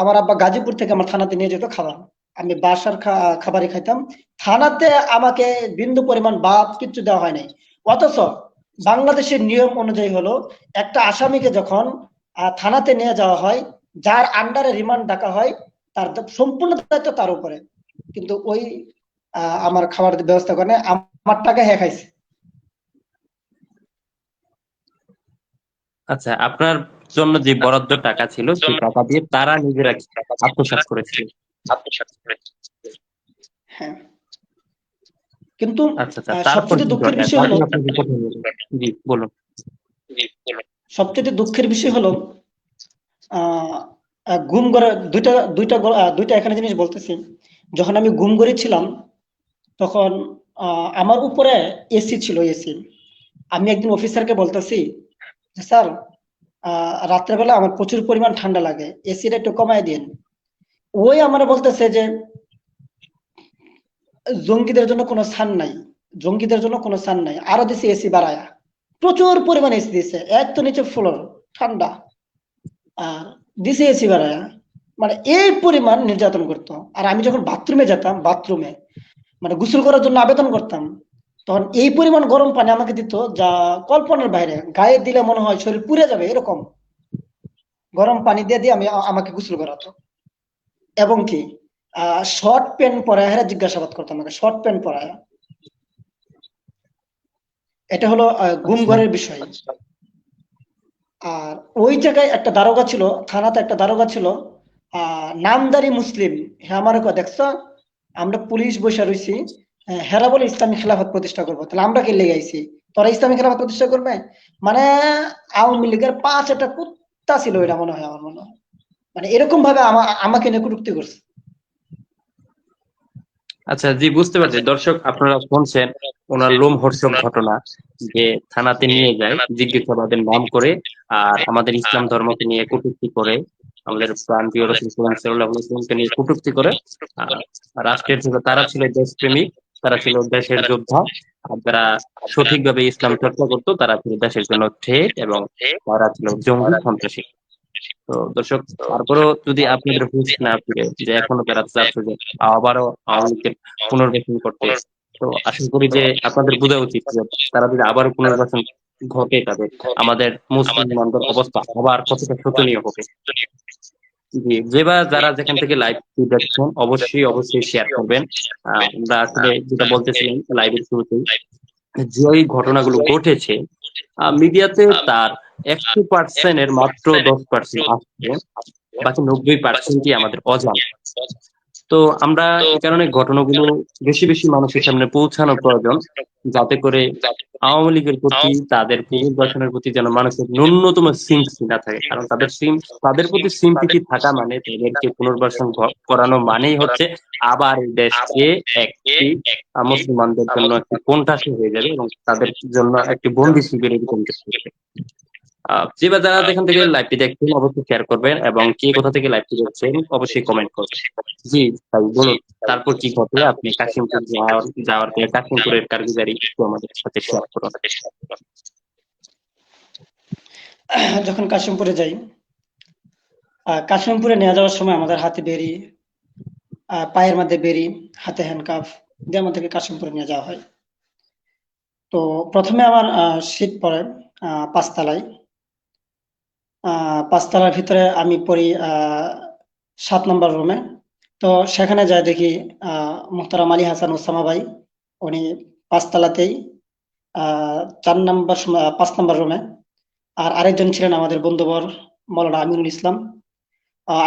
S2: আমার আব্বা গাজীপুর থেকে আমার থানাতে নিয়ে যেত খাবার, আমি বাসার খাবারই খাইতাম। থানাতে আমাকে বিন্দু পরিমাণ ভাত কিচ্ছু দেওয়া হয় নাই। অথচ বাংলাদেশের নিয়ম অনুযায়ী হলো, একটা আসামিকে যখন থানাতে নিয়ে যাওয়া হয়, যার আন্ডারে রিমান্ড ডাকা হয়, সম্পূর্ণ দায়িত্ব তার উপরে, কিন্তু ওই আমার খাবার ব্যবস্থা করে নাই, আমার টাকা হ্যাঁ খাইছে।
S1: আচ্ছা, আপনার জন্য যে বরাদ্দ টাকা ছিল সেই টাকা দিয়ে তারা নিজেরা আত্মসাৎ করেছিল।
S2: হ্যাঁ, কিন্তু
S1: আচ্ছা আচ্ছা, তারপর
S2: সবচেয়ে
S1: কি
S2: দুঃখের
S1: ঘটে?
S2: বিষয় হলো,
S1: ঘটনা আপনাকে কোথায় নিয়ে গেল? জি বলুন।
S2: সবচেয়ে দুঃখের বিষয় হলো আহ গুম করে দুইটা দুইটা দুইটা এখানে জিনিস বলতেছি। যখন আমি গুম করেছিলাম তখন আমার উপরে এসি ছিল, এসি। আমি একদিন অফিসারকে বলতেছি যে স্যার, রাত্রেবেলা আমার প্রচুর পরিমাণ ঠান্ডা লাগে, এসিটা একটু কমায় দিন। ওই আমার বলতেছে যে জঙ্গিদের জন্য কোনো ছাড় নাই, জঙ্গিদের জন্য কোনো ছাড় নাই, আরো দিছে এসি বাড়ায়া, প্রচুর পরিমাণ এসি দিছে, এক তো নিচে ফ্লোর ঠান্ডা, আর দিছে এসি বাড়ায়া। মানে এই পরিমাণ নির্যাতন করতো। আর আমি যখন বাথরুমে যেতাম, বাথরুমে মানে গোসল করার জন্য আবেদন করতাম, তখন এই পরিমাণ গরম পানি আমাকে দিত যা কল্পনার বাইরে, গায়ে দিলে মনে হয় শরীর পুড়ে যাবে এরকম গরম পানি দিয়ে দিয়ে আমাকে গোসল করাতো। এবং কি শর্ট প্যান্ট পরায় হেরা জিজ্ঞাসাবাদ করতো আমাকে, শর্ট প্যান্ট পরায়। এটা হলো গুম
S1: আচ্ছা
S2: ঘরের বিষয়। আর ওই জায়গায় একটা দারোগা ছিল, থানাতে একটা দারোগা ছিল, নামদারি মুসলিম। হ্যাঁ, আমার দেখছো, আমরা পুলিশ বসে রয়েছি, হেরা বলে ইসলামী খেলাফত প্রতিষ্ঠা করবো, তাহলে আমরা কে লেগে আইছি, তোরা ইসলামী খেলাফত প্রতিষ্ঠা করবে? মানে আওয়ামী লীগের 5 একটা কুত্তা ছিল, এটা মনে হয়, আমার মনে হয়। মানে এরকম ভাবে আমাকে নিয়ে কটূক্তি করছে।
S1: আচ্ছা, জি বুঝতে পারছি। দর্শক আপনারা শুনছেন ওনার লোমহর্ষক ঘটনা, যে থানাতে নিয়ে যায় জিজ্ঞাসাবাদের নাম করে, আর আমাদের ইসলাম ধর্মকে নিয়ে কটূক্তি করে, আমাদের প্রাণপ্রিয় রাসূল সাল্লাল্লাহু আলাইহি ওয়াসাল্লামকে নিয়ে কটূক্তি করে। আহ, রাষ্ট্রের ছিল, তারা ছিল দেশপ্রেমিক, তারা ছিল দেশের যোদ্ধা, আর যারা সঠিকভাবে ইসলাম চর্চা করতো তারা ছিল দেশের জন্য থ্রেট, এবং তারা ছিল জঙ্গি সন্ত্রাসী। তো দর্শক, তারপরেও যদি আপনাদের হুঁশ না ফিরে, যে এখনো তারা চাচ্ছে যে আবারও আওয়ামী লীগের পুনর্বাসন করতে, তো আশা করি যে আপনাদের বোঝা উচিত যে তারা যদি আবারও পুনর্বাসন ঘটে, তবে আমাদের মুসলমানদের অবস্থা আবার কতটা শোচনীয় হবে। জি, যেবা যারা যেখান থেকে লাইভ দেখছেন অবশ্যই অবশ্যই শেয়ার করবেন। আমরা আসলে যেটা বলতেছিলাম লাইভের শুরুতেই, যে ওই ঘটনাগুলো ঘটেছে মিডিয়াতে তার 100% এর মাত্র 10% আসছে, বাকি 90%ই আমাদের অজানা। তো আমরা এই কারণে ঘটনাগুলো বেশি বেশি মানুষের সামনে পৌঁছানো প্রয়োজন, যাতে করে আওয়ামী লীগের প্রতি, তাদের পুনর্বাসনের প্রতি যেন মানুষের ন্যূনতম সিম্পথি না থাকে। কারণ তাদের প্রতি সিম্পথি থাকা মানে তাদেরকে পুনর্বাসন করানো মানেই হচ্ছে আবার এই দেশকে একটি মুসলমানদের জন্য একটি কোণঠাসা হয়ে যাবে, এবং তাদের জন্য একটি বন্দি শিবিরে রূপান্তরিত হবে। যে বা যারা যেখান থেকে লাইভটি দেখছেন অবশ্যই শেয়ার করবেন, এবং কে কোথা থেকে লাইভটি দেখছেন অবশ্যই কমেন্ট করবেন। জি ভাই বলুন, তারপর কি ঘটলো? আপনি কাশিমপুর যাওয়ার পরে কাশিমপুরের কারগুজারি একটু আমাদের সাথে শেয়ার করুন।
S2: যখন কাশিমপুরে যাই, কাশিমপুরে নিয়ে যাওয়ার সময় আমাদের হাতে বেরি, পায়ের মধ্যে বেরি, হাতে হ্যান্ডকাফ দিয়ে আমাদেরকে কাশিমপুরে নিয়ে যাওয়া হয়। তো প্রথমে আমার সিট পড়ে 5 তলায়। 5 তলার ভিতরে আমি পড়ি 7 নম্বর রুমে। তো সেখানে যাই দেখি মোহতারাম আলী হাসান ওসামা ভাই, উনি 5 তলাতেই 5 নম্বর রুমে। আর আরেকজন ছিলেন আমাদের বন্ধুবর মৌলানা আমিনুল ইসলাম।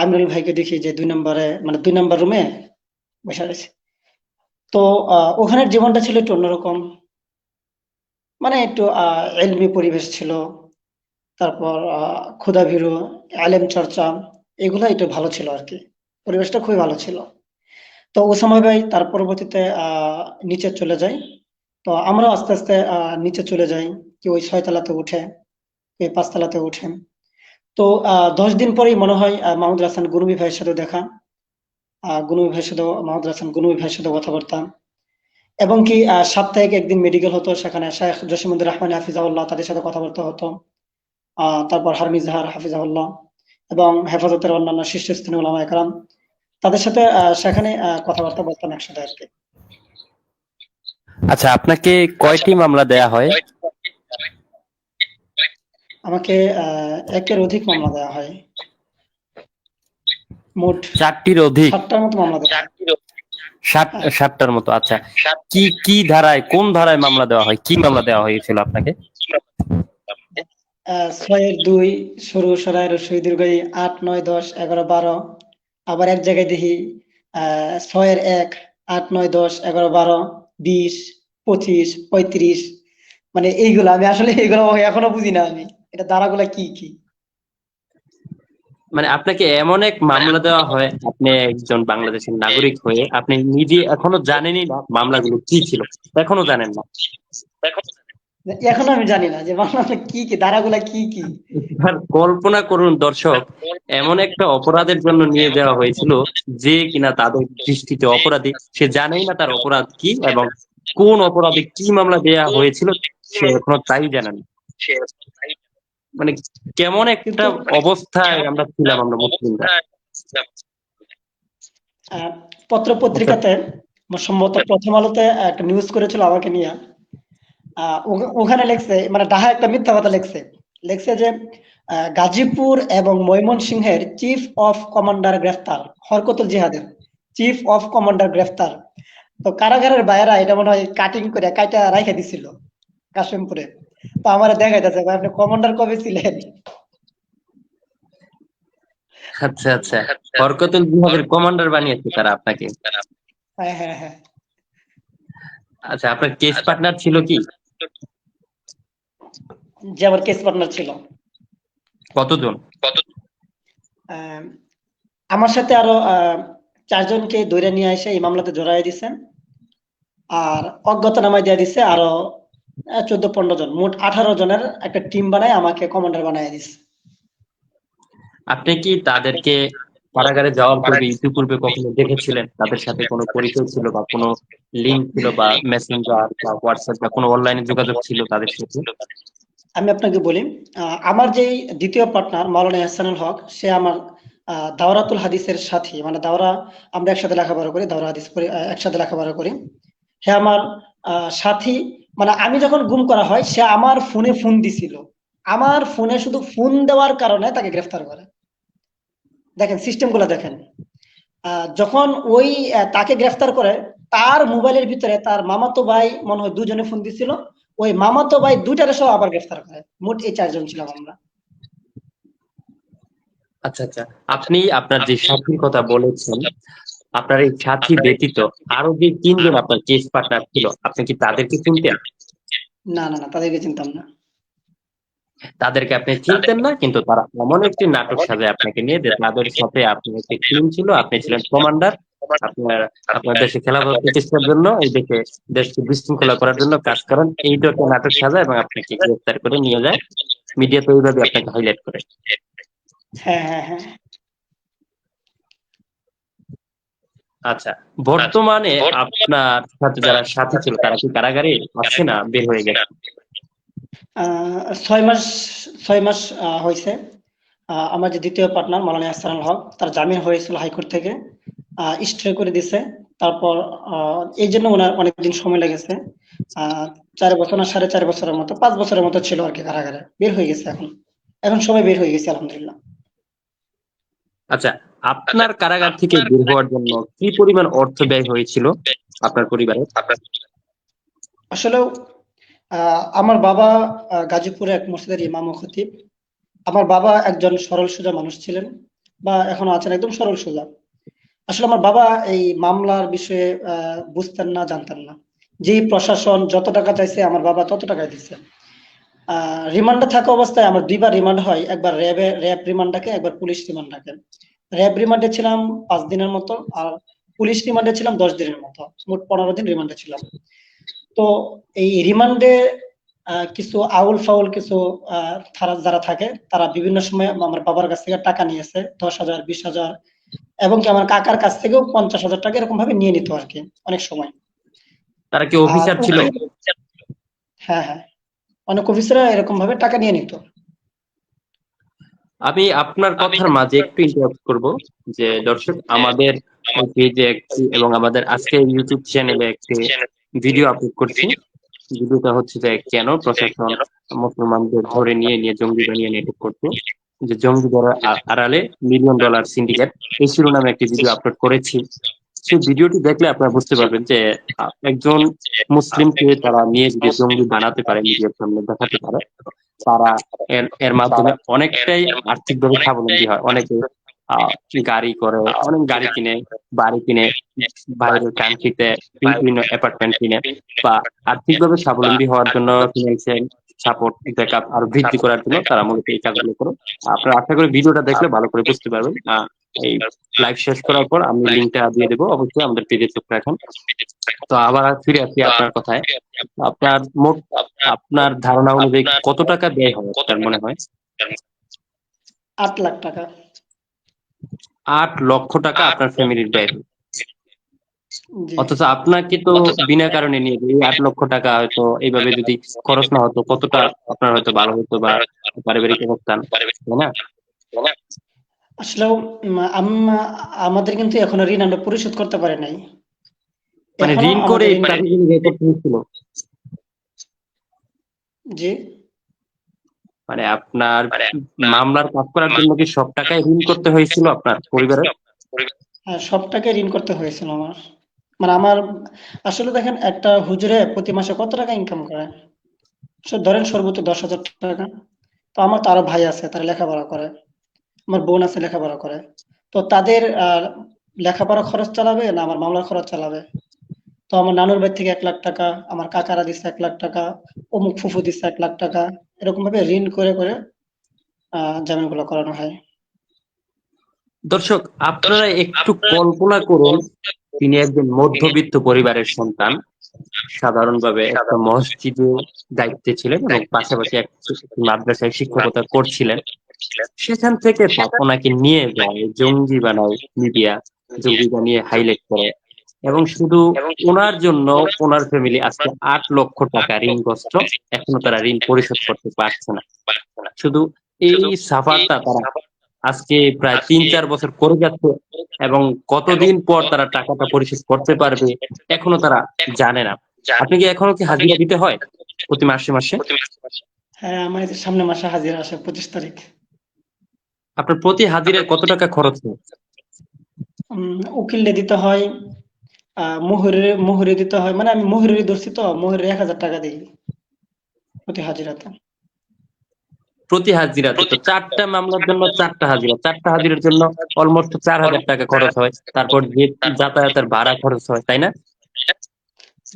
S2: আমিনুল ভাইকে দেখি যে 2 নম্বরে, মানে 2 নম্বর রুমে বসে রয়েছে। তো ওখানের জীবনটা ছিল একটু অন্যরকম, মানে একটু এলমি পরিবেশ ছিল। তারপর ক্ষুধাভীরু, আলেম চর্চা, এগুলো একটু ভালো ছিল আর কি। পরিবেশটা খুবই ভালো ছিল। তো ওসামা ভাই তার পরবর্তীতে নিচে চলে যায়। তো আমরাও আস্তে আস্তে নিচে চলে যাই। কেউ ওই 6 তলাতে উঠে, কেউ 5 তলাতে উঠে। তো 10 দিন পরেই মনে হয় মাহমুদুল হাসান গুনবি ভাইয়ের সাথে দেখা। গুনবি ভাইয়ের সাথে, মাহমুদুল হাসান গুনবি ভাইয়ের সাথে কথাবার্তা। এবং কি সাপ্তাহিক একদিন মেডিকেল হতো, সেখানে শেখ জসিমুদ্দিন রহমান হাফিজাহুল্লাহ তাদের সাথে কথাবার্তা হতো। তারপর হারমিজ জাহার হাফিজাহুল্লাহ এবং হেফাজতের অন্যান্য শীর্ষস্থানীয় ওলামা একরাম, তাদের সাথে সেখানে কথাবার্তা বলতাম একসাথে আর কি।
S1: আচ্ছা, আপনাকে কয়টি মামলা দেয়া হয়?
S2: আমাকে একের অধিক মামলা দেওয়া হয়। মোট
S1: 4টির অধিক?
S2: 7টার মতো মামলা দেওয়া হয়। হ্যাঁ।
S1: 7টার মতো। আচ্ছা, কি ধারায়, কোন ধারায় মামলা দেওয়া হয়? কি মামলা দেওয়া হয়েছিল আপনাকে?
S2: 6-এর 2 সরু সরাই রসই দীর্ঘই 8, 9, 10, 11, 12। আবার এক জায়গায় দেখি 6-এর 1, 8, 9, 10, 11, 12, 20, 25, 35। মানে এইগুলো আমি আসলে এইগুলো এখনো বুঝি না আমি। এটা ধারাগুলা কি কি?
S1: মানে আপনাকে এমন এক মামলা দেওয়া হয়, আপনি একজন বাংলাদেশের নাগরিক হয়ে আপনি নিজে এখনো জানেনই না মামলাগুলো কি ছিল, এখনো জানেন না।
S2: এখনো আমি জানি না যে মামলাটা কি কি, ধারাগুলা কি কি।
S1: এবার কল্পনা করুন দর্শক, এমন একটা অপরাধের জন্য নিয়ে যাওয়া হয়েছিল যে কিনা তাদের দৃষ্টিতে অপরাধী, সে জানেই না তার অপরাধ কি এবং কোন অপরাধে কি মামলা দেয়া হয়েছিল সে এখনো তাই জানে না। মানে কেমন একটা
S2: কিন্তু
S1: অবস্থায় আমরা ছিলাম, আমরা মুসলিমরা।
S2: আহ, পত্র
S1: আচ্ছা,
S2: পত্রিকাতে সম্ভবত প্রথম আলোতে একটা নিউজ করেছিল আমাকে নিয়ে। ওখানে লেখছে, মানে ডাহা একটা মিথ্যা কথা লেখছে। লেখছে যে গাজীপুর এবং ময়মনসিংহের চিফ অফ কমান্ডার গ্রেফতার, হরকতুল জিহাদের চিফ অফ কমান্ডার গ্রেফতার। তো কারাগারের বাইরা এটা মনে হয় কাটিং করে কাইটা রাইখা দিছিল কাশিমপুরে। তো আমার দেখাইতেছে, ভাই আপনি কমান্ডার কবে ছিলেন?
S1: আচ্ছা, আচ্ছা। বরকতুল জিহাদের কমান্ডার বানিয়েছে তারা আপনাকে।
S2: হ্যাঁ, হ্যাঁ, হ্যাঁ।
S1: আচ্ছা, আপনার কেস পার্টনার ছিল কি?
S2: যে আমার কেস পার্টনার ছিল।
S1: কতজন?
S2: আহ, আমার সাথে আরো 4 জনকে ধরে নিয়ে এসে এই মামলাতে জড়াই দিছেন। আর অজ্ঞাতনামায় দিয়ে দিছে আরো 14-15 জন, মোট 18 জনের একটা টিম বানায় আমাকে কমান্ডার বানায় দিছে।
S1: আপনি কি তাদেরকে কারাগারে যাওয়ার পূর্বে, ইতিপূর্বে কখনো দেখেছিলেন? তাদের সাথে কোনো পরিচয় ছিল বা কোনো লিঙ্ক ছিল বা মেসেঞ্জার বা হোয়াটসঅ্যাপ বা কোনো অনলাইনে যোগাযোগ ছিল তাদের সাথে?
S2: আমি আপনাকে বলি, আমার যেই দ্বিতীয় পার্টনার মাওলানা ইহসানুল হক, সে আমার দাওরাতুল হাদিসের সাথী, মানে দাওরা, আমরা একসাথে লেখাপড়া করি, দাওরা হাদিস করি, একসাথে লেখাপড়া করি। সে আমার সাথী। মানে আমি যখন গুম করা হয়, সে আমার ফোনে ফোন দিছিল। আমার ফোনে শুধু ফোন দেওয়ার কারণে তাকে গ্রেফতার করে। দেখেন সিস্টেম গুলা দেখেন। যখন ওই তাকে গ্রেফতার করে, তার মোবাইলের ভিতরে তার মামাতো ভাই মনে হয় 2 জনে ফোন দিছিল। ওই মামাতো ভাই 2টারে সহ আবার গ্রেফতার করে। মোট এই 4 জন ছিলাম আমরা।
S1: আচ্ছা, আচ্ছা। আপনি আপনার যে সাথীর কথা বলেছেন, আপনার এই সাথী ব্যতীত আরো যে 3জন আপনার কেস পার্টনার ছিল, আপনি কি তাদেরকে চিনতেন?
S2: না, না, না, তাদেরকে চিনতাম না।
S1: তাদেরকে আপনি চিনতেন না, কিন্তু তারা এমন একটি নাটক সাজায় আপনাকে নিয়ে যে তাদের সাথে আপনি একটি টিম ছিল, আপনি ছিলেন কমান্ডার। আপনার আপনার দেশে খেলাফত প্রতিষ্ঠার জন্য, এই দেশকে বিশৃঙ্খলা করার জন্য কাজ করেন, এইটা একটা নাটক সাজায় এবং আপনাকে গ্রেফতার করে নিয়ে যায়। মিডিয়া তো এইভাবে আপনাকে হাইলাইট করে।
S2: হ্যাঁ, হ্যাঁ, হ্যাঁ।
S1: আচ্ছা, বর্তমানে আপনার সাথে যারা সাথী ছিল তারা কি কারাগারে আছে না বের হয়ে গেছে?
S2: 6 মাস, 6 মাস হয়েছে। আমার যে দ্বিতীয় পার্টনার মাওলানা ইহসানুল হক, তার জামিন হয়েছিল হাইকোর্ট থেকে, স্টে করে দিছে। তারপর এই জন্য ওনার অনেকদিন সময় লেগেছে। 4 বছর না 4.5 বছরের মতো, 5 বছরের মতো ছিল আর কি কারাগারে। বের হয়ে গেছে এখন। এখন সবাই বের হয়ে গেছে আলহামদুলিল্লাহ।
S1: আচ্ছা, আপনার কারাগার থেকে বের হওয়ার জন্য কি পরিমাণ অর্থ ব্যয় হয়েছিল আপনার পরিবারের?
S2: আসলেও আমার বাবা গাজীপুরে এক মসজিদের ইমাম ও খতিব। আমার বাবা একজন সরল সোজা মানুষ ছিলেন, বা এখনো আছেন, একদম সরল সোজা। আসলে আমার বাবা এই মামলার বিষয়ে বুঝতেন না, জানতেন না। যেই প্রশাসন যত টাকা চাইছে আমার বাবা তত টাকাই দিচ্ছে। রিমান্ডে থাকা অবস্থায় আমার 2বার রিমান্ড হয়, একবার র্যাব রিমান্ড ডাকে, একবার পুলিশ রিমান্ড ডাকে। র্যাব রিমান্ডে ছিলাম 5 দিনের মতো, আর পুলিশ রিমান্ডে ছিলাম 10 দিনের মতো। মোট 15 দিন রিমান্ডে ছিলাম। তো এই রিমান্ডে কিছু আউল ফাউল কিছু যারা থাকে, তারা বিভিন্ন সময় আমার বাবার কাছ থেকে টাকা নিয়েছে, 10,000, 20,000, এবং কি আমার কাকার কাছ থেকেও 50,000 টাকা এরকম ভাবে নিয়ে নিত আর কি অনেক সময়।
S1: তারা কি
S2: আর
S1: অফিসার ছিল?
S2: হ্যাঁ, হ্যাঁ, অনেক অফিসাররা এরকম ভাবে টাকা নিয়ে নিত।
S1: আমি আপনার কথার মাঝে একটু ইন্টারাপ্ট করব যে দর্শক, আমাদের পেজে একটি এবং আমাদের আজকে ইউটিউব চ্যানেলে একটি ভিডিও আপলোড করছি। ভিডিওটা হচ্ছে যে কেন প্রশাসন মুসলমানদের ধরে নিয়ে নিয়ে জঙ্গি বানিয়ে নাটক করছে। যে জঙ্গিদের আড়ালে $1 মিলিয়ন সিন্ডিকেট, এই শিরোনামে একটি ভিডিও আপলোড করেছি। সেই ভিডিওটি দেখলে আপনারা বুঝতে পারবেন যে একজন মুসলিমকে তারা নিয়ে যদি জঙ্গি বানাতে পারে, মিডিয়ার সামনে দেখাতে পারে, তারা এর এর মাধ্যমে অনেকটাই আর্থিকভাবে স্বাবলম্বী হয়। অনেকে আহ, গাড়ি করে, অনেক গাড়ি কিনে, বাড়ি কিনে, বাইরের কান্ট্রিতে বিভিন্ন অ্যাপার্টমেন্ট কিনে, বা আর্থিকভাবে স্বাবলম্বী হওয়ার জন্য ফিনান্সিয়াল সাপোর্ট, ব্যাকআপ আরো বৃদ্ধি করার জন্য তারা মূলত এই কাজগুলো করে। আপনারা আশা করি ভিডিওটা দেখলে ভালো করে বুঝতে পারবেন। এই লাইভ শেষ করার পর আমি লিঙ্কটা দিয়ে দেবো, অবশ্যই আমাদের পেজে চোখ রাখেন। তো আবার ফিরে আসি আপনার কথায়। আপনার মোট, আপনার ধারণা অনুযায়ী কত টাকা ব্যয় হয় আপনার মনে হয়?
S2: 8 লাখ টাকা।
S1: 8 লক্ষ টাকা আপনার ফ্যামিলির ব্যয় হয়।
S2: জি।
S1: অথচ আপনাকে তো বিনা কারণে নিয়ে এই 8 লক্ষ টাকা হয়তো এইভাবে যদি খরচ না হতো, কতটা আপনার হয়তো ভালো হতো, বা পারিবারিক অবস্থান, তাই না?
S2: আসলেও আমাদের কিন্তু এখনো ঋণ আমরা পরিশোধ করতে পারি নাই।
S1: মানে
S2: এখনো
S1: ঋণ করে
S2: আমাদের
S1: এই টাকাগুলো ব্যয় করতে হচ্ছিল।
S2: জি।
S1: মানে আপনার মামলার কাজ করার জন্য কি সব টাকায় ঋণ করতে হয়েছিল আপনার পরিবারের?
S2: হ্যাঁ, সব টাকায় ঋণ করতে হয়েছিল আমার। মানে আমার আসলে দেখেন, একটা হুজুরে প্রতি মাসে কত টাকা ইনকাম করে? ধরেন সর্বোচ্চ 10,000 টাকা। তো আমার তো আরো ভাই আছে, তারা লেখাপড়া করে। আমার বোন আছে, লেখাপড়া করে। তো তাদের লেখাপড়া খরচ চালাবে না আমার মামলার খরচ চালাবে? তো আমার নানুর বাড়ি থেকে 1 লাখ টাকা, আমার কাকারা দিচ্ছে 1 লাখ টাকা, অমুক ফুফু দিচ্ছে 1 লাখ টাকা। এরকম ভাবে ঋণ করে করে জামিনগুলো করানো হয়।
S1: দর্শক, আপনারা একটু কল্পনা করুন, তিনি একজন মধ্যবিত্ত পরিবারের সন্তান, সাধারণভাবে একটা মসজিদে দায়িত্বে ছিলেন এবং পাশাপাশি এক মাদ্রাসায় শিক্ষকতা করছিলেন। সেখান থেকে ওনাকে নিয়ে যায় জঙ্গি বানায় মিডিয়া, জঙ্গি বানিয়ে হাইলাইট করে, এবং শুধু ওনার জন্য ওনার ফ্যামিলি আজকে 8 লক্ষ টাকা ঋণগ্রস্ত। এখনো তারা ঋণ পরিশোধ করতে পারছে না। শুধু এই সাফারটা তারা আজকে প্রায় 3-4 বছর করে যাচ্ছে, এবং কতদিন পর তারা টাকাটা পরিশোধ করতে পারবে এখনো তারা জানে না। আপনি কি এখনো কি হাজিরা দিতে হয় প্রতি মাসে মাসে?
S2: হ্যাঁ, আমার এই যে সামনের মাসে হাজিরা আসে 25 তারিখ।
S1: আপনার প্রতি হাজিরায় কত টাকা খরচ হয়?
S2: উকিলে দিতে হয়, মোহরে দিতে হয়। মানে আমি মোহরে ধরছি, তো মোহরে 1,000 টাকা দিই প্রতি হাজিরাতে।
S1: প্রতি হাজিরাতে তো 4টা মামলার জন্য 4টা হাজিরা, 4টা হাজিরার জন্য অলমোস্ট 4,000 টাকা খরচ হয়। তারপর যে যাতায়াতের ভাড়া খরচ হয়, তাই না?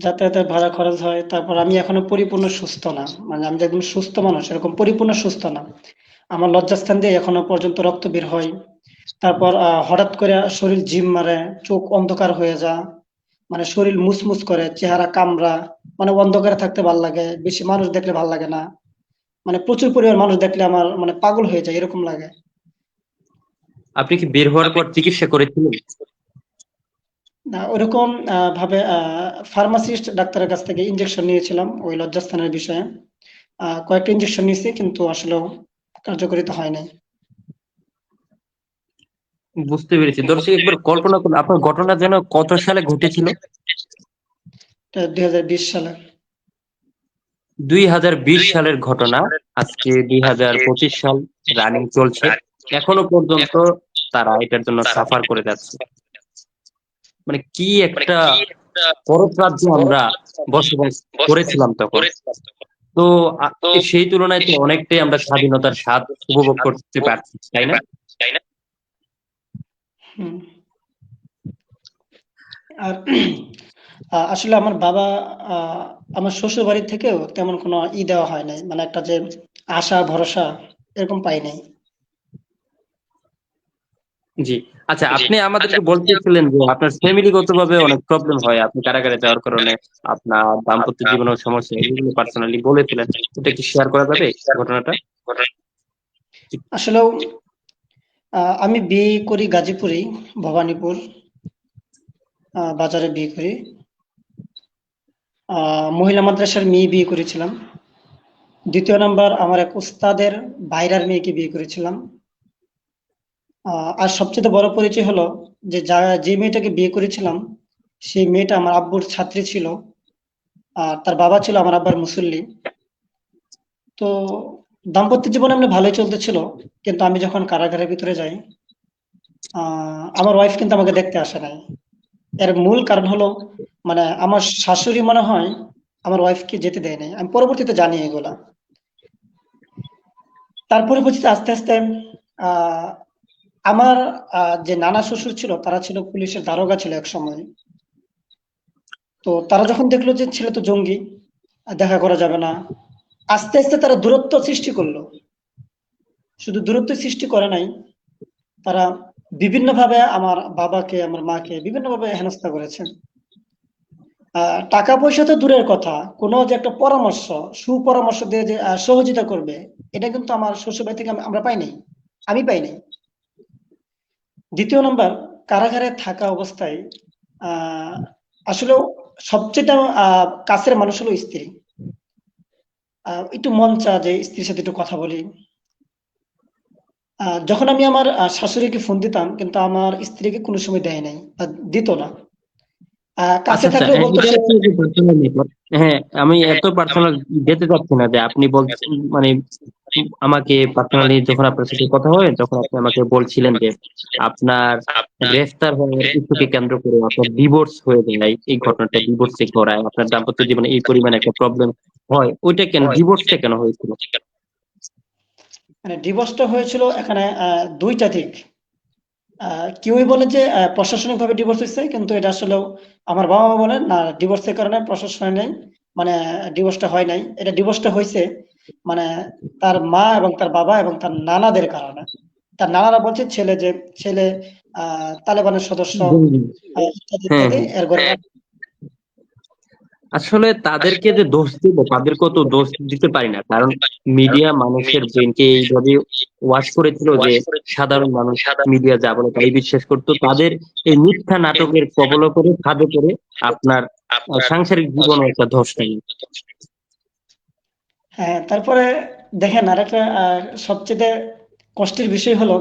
S2: যাতায়াতের ভাড়া খরচ হয়। তারপর আমি এখনো পরিপূর্ণ সুস্থ না। মানে আমি যে একদম সুস্থ মানুষ এরকম পরিপূর্ণ সুস্থ না। আমার লজ্জাস্থান দিয়ে এখনো পর্যন্ত রক্ত বের হয়। তারপর হঠাৎ করে শরীর ঝিম মারে, চোখ অন্ধকার হয়ে যায়। মানে শরীর মুচমুচ করে, চেহারা কামড়া। মানে অন্ধকারে থাকতে ভাল লাগে, বেশি মানুষ দেখলে ভাল লাগে না। মানে প্রচুর পরিমাণ মানুষ দেখলে আমার মানে পাগল হয়ে যায়, এরকম লাগে।
S1: আপনি কি বের হওয়ার পর চিকিৎসা করেছিলেন?
S2: না, ওরকম ভাবে ফার্মাসিস্ট ডাক্তারের কাছ থেকে ইনজেকশন নিয়েছিলাম ওই লজ্জাস্থানের বিষয়ে। কয়েকটা ইনজেকশন নিয়েছি, কিন্তু আসলেও কার্যকারিতা হয় নাই।
S1: বুঝতে পেরেছি। দর্শক, একবার কল্পনা করুন আপনার ঘটনা যেন কত সালে ঘটেছিল।
S2: এটা 2020 সালে।
S1: 2020 সালের ঘটনা, আজকে 2025 সাল রানিং চলছে, এখনো পর্যন্ত তারা এটার জন্য সাফার করে যাচ্ছে। মানে কি একটা পরপ রাজ্যে আমরা বসবাস করেছিলাম তখন। তো সেই তুলনায় তো অনেকটাই আমরা স্বাধীনতার স্বাদ উপভোগ করতে পারছি, তাই না?
S2: হুম। আর আসলে আমার বাবা, আমার শ্বশুর বাড়ি থেকেও তেমন কোনো দেওয়া হয় নাই। মানে একটা যে আশা ভরসা এরকম পাই নাই।
S1: জি। আচ্ছা, আপনি আমাদেরকে বলতেছিলেন যে আপনার ফ্যামিলিগতভাবে অনেক প্রবলেম হয়, আপনি কারাগারে যাওয়ার কারণে আপনার দাম্পত্য জীবনের সমস্যা, এগুলো পার্সোনালি বলেছিলেন। এটা কি শেয়ার করা যাবে ঘটনাটা?
S2: আসলেও আমি বিয়ে করি গাজীপুরেই, ভবানীপুর বাজারে বিয়ে করি। মহিলা মাদ্রাসার মেয়ে বিয়ে করেছিলাম। দ্বিতীয় নাম্বার আমার এক উস্তাদের ভাইরার মেয়েকে বিয়ে করেছিলাম। আর সবচেয়ে বড় পরিচয় হলো যে মেয়েটাকে বিয়ে করেছিলাম, সেই মেয়েটা আমার আব্বুর ছাত্রী ছিল। আর তার বাবা ছিল আমার আব্বার মুসল্লি। তো দাম্পত্য জীবন এমনি ভালোই চলতেছিল, কিন্তু আমি যখন কারাগারের ভিতরে যাই, আমার ওয়াইফ কিন্তু আমাকে দেখতে আসে নাই। এর মূল কারণ হলো, মানে আমার শাশুড়ি মনে হয় আমার ওয়াইফকে যেতে দেয় নাই। আমি পরবর্তীতে জানি এগুলা। তার পরিপ্রেক্ষিতে আস্তে আস্তে আহ, আমার যে নানা শ্বশুর ছিল, তারা ছিল পুলিশের দারোগা ছিল এক সময়। তো তারা যখন দেখলো যে ছেলে তো জঙ্গি, দেখা করা যাবে না, আস্তে আস্তে তারা দূরত্ব সৃষ্টি করলো। শুধু দূরত্ব সৃষ্টি করে নাই, তারা বিভিন্নভাবে আমার বাবাকে, আমার মাকে বিভিন্নভাবে হেনস্থা করেছে। টাকা পয়সা তো দূরের কথা, কোনো যে একটা পরামর্শ, সুপরামর্শ দিয়ে যে সহযোগিতা করবে, এটা কিন্তু আমার শ্বশুরবাড়ি থেকে আমরা পাই নাই, আমি পাই নাই। দ্বিতীয় নাম্বার, কারাগারে থাকা অবস্থায় আহ আসলে সবচেয়ে কাছের মানুষ হলো স্ত্রী। একটু মন চা যে স্ত্রীর সাথে একটু কথা বলি। যখন আমি আমার শাশুড়িকে ফোন দিতাম, কিন্তু আমার স্ত্রীকে কোনো সময় দেয় নাই বা দিত না। কাছে
S3: আচ্ছা আচ্ছা,
S2: থাকলেও বলতো
S3: এটা
S2: সে।
S3: একটু পার্সোনাল ব্যাপার। হ্যাঁ, আমি এত পার্সোনাল যেতে চাচ্ছি না, যে আপনি বলছেন মানে আমাকে পার্সোনালি যখন আপনার সাথে কথা হয়, তখন আপনি আমাকে বলছিলেন যে আপনার গ্রেফতার হওয়ার ইস্যুকে কেন্দ্র করে আপনার ডিভোর্স হয়ে যায়, এই ঘটনাটা ডিভোর্সে করায় আপনার দাম্পত্য জীবনে এই পরিমাণে একটা প্রবলেম হয়, ওইটা কেন, ডিভোর্সটা কেন হয়েছিল?
S2: মানে ডিভোর্সটা হয়েছিল এখানে দুইটা দিক। কেউই বলে যে প্রশাসনিক ভাবে ডিভোর্স হয়েছে, কিন্তু এটা আসলেও আমার বাবা মা বলেন না, ডিভোর্সের কারণে প্রশাসন হয় নাই, মানে ডিভোর্সটা হয় নাই, এটা ডিভোর্সটা হয়েছে মানে তার মা এবং তার বাবা এবং তার নানাদের কারণে। তার নানারা বলছে ছেলে তালেবানের সদস্য, ইত্যাদি
S3: হ্যাঁ
S2: ইত্যাদি
S3: হ্যাঁ,
S2: এর ঘরে।
S3: আসলে তাদেরকে যে দোষ দিব, তাদেরকে তো দোষ দিতে পারি না, কারণ মিডিয়া মানুষের ব্রেনকে এইভাবে ওয়াশ করেছিল যে সাধারণ মানুষ মিডিয়া যা বলে তাই বিশ্বাস করতো। তাদের এই মিথ্যা নাটকের কবলে ফাঁদে করে আপনার সাংসারিক জীবনও একটা ধস নেই।
S2: হ্যাঁ, তারপরে দেখেন আরেকটা সবচেয়ে কষ্টের বিষয় হলো,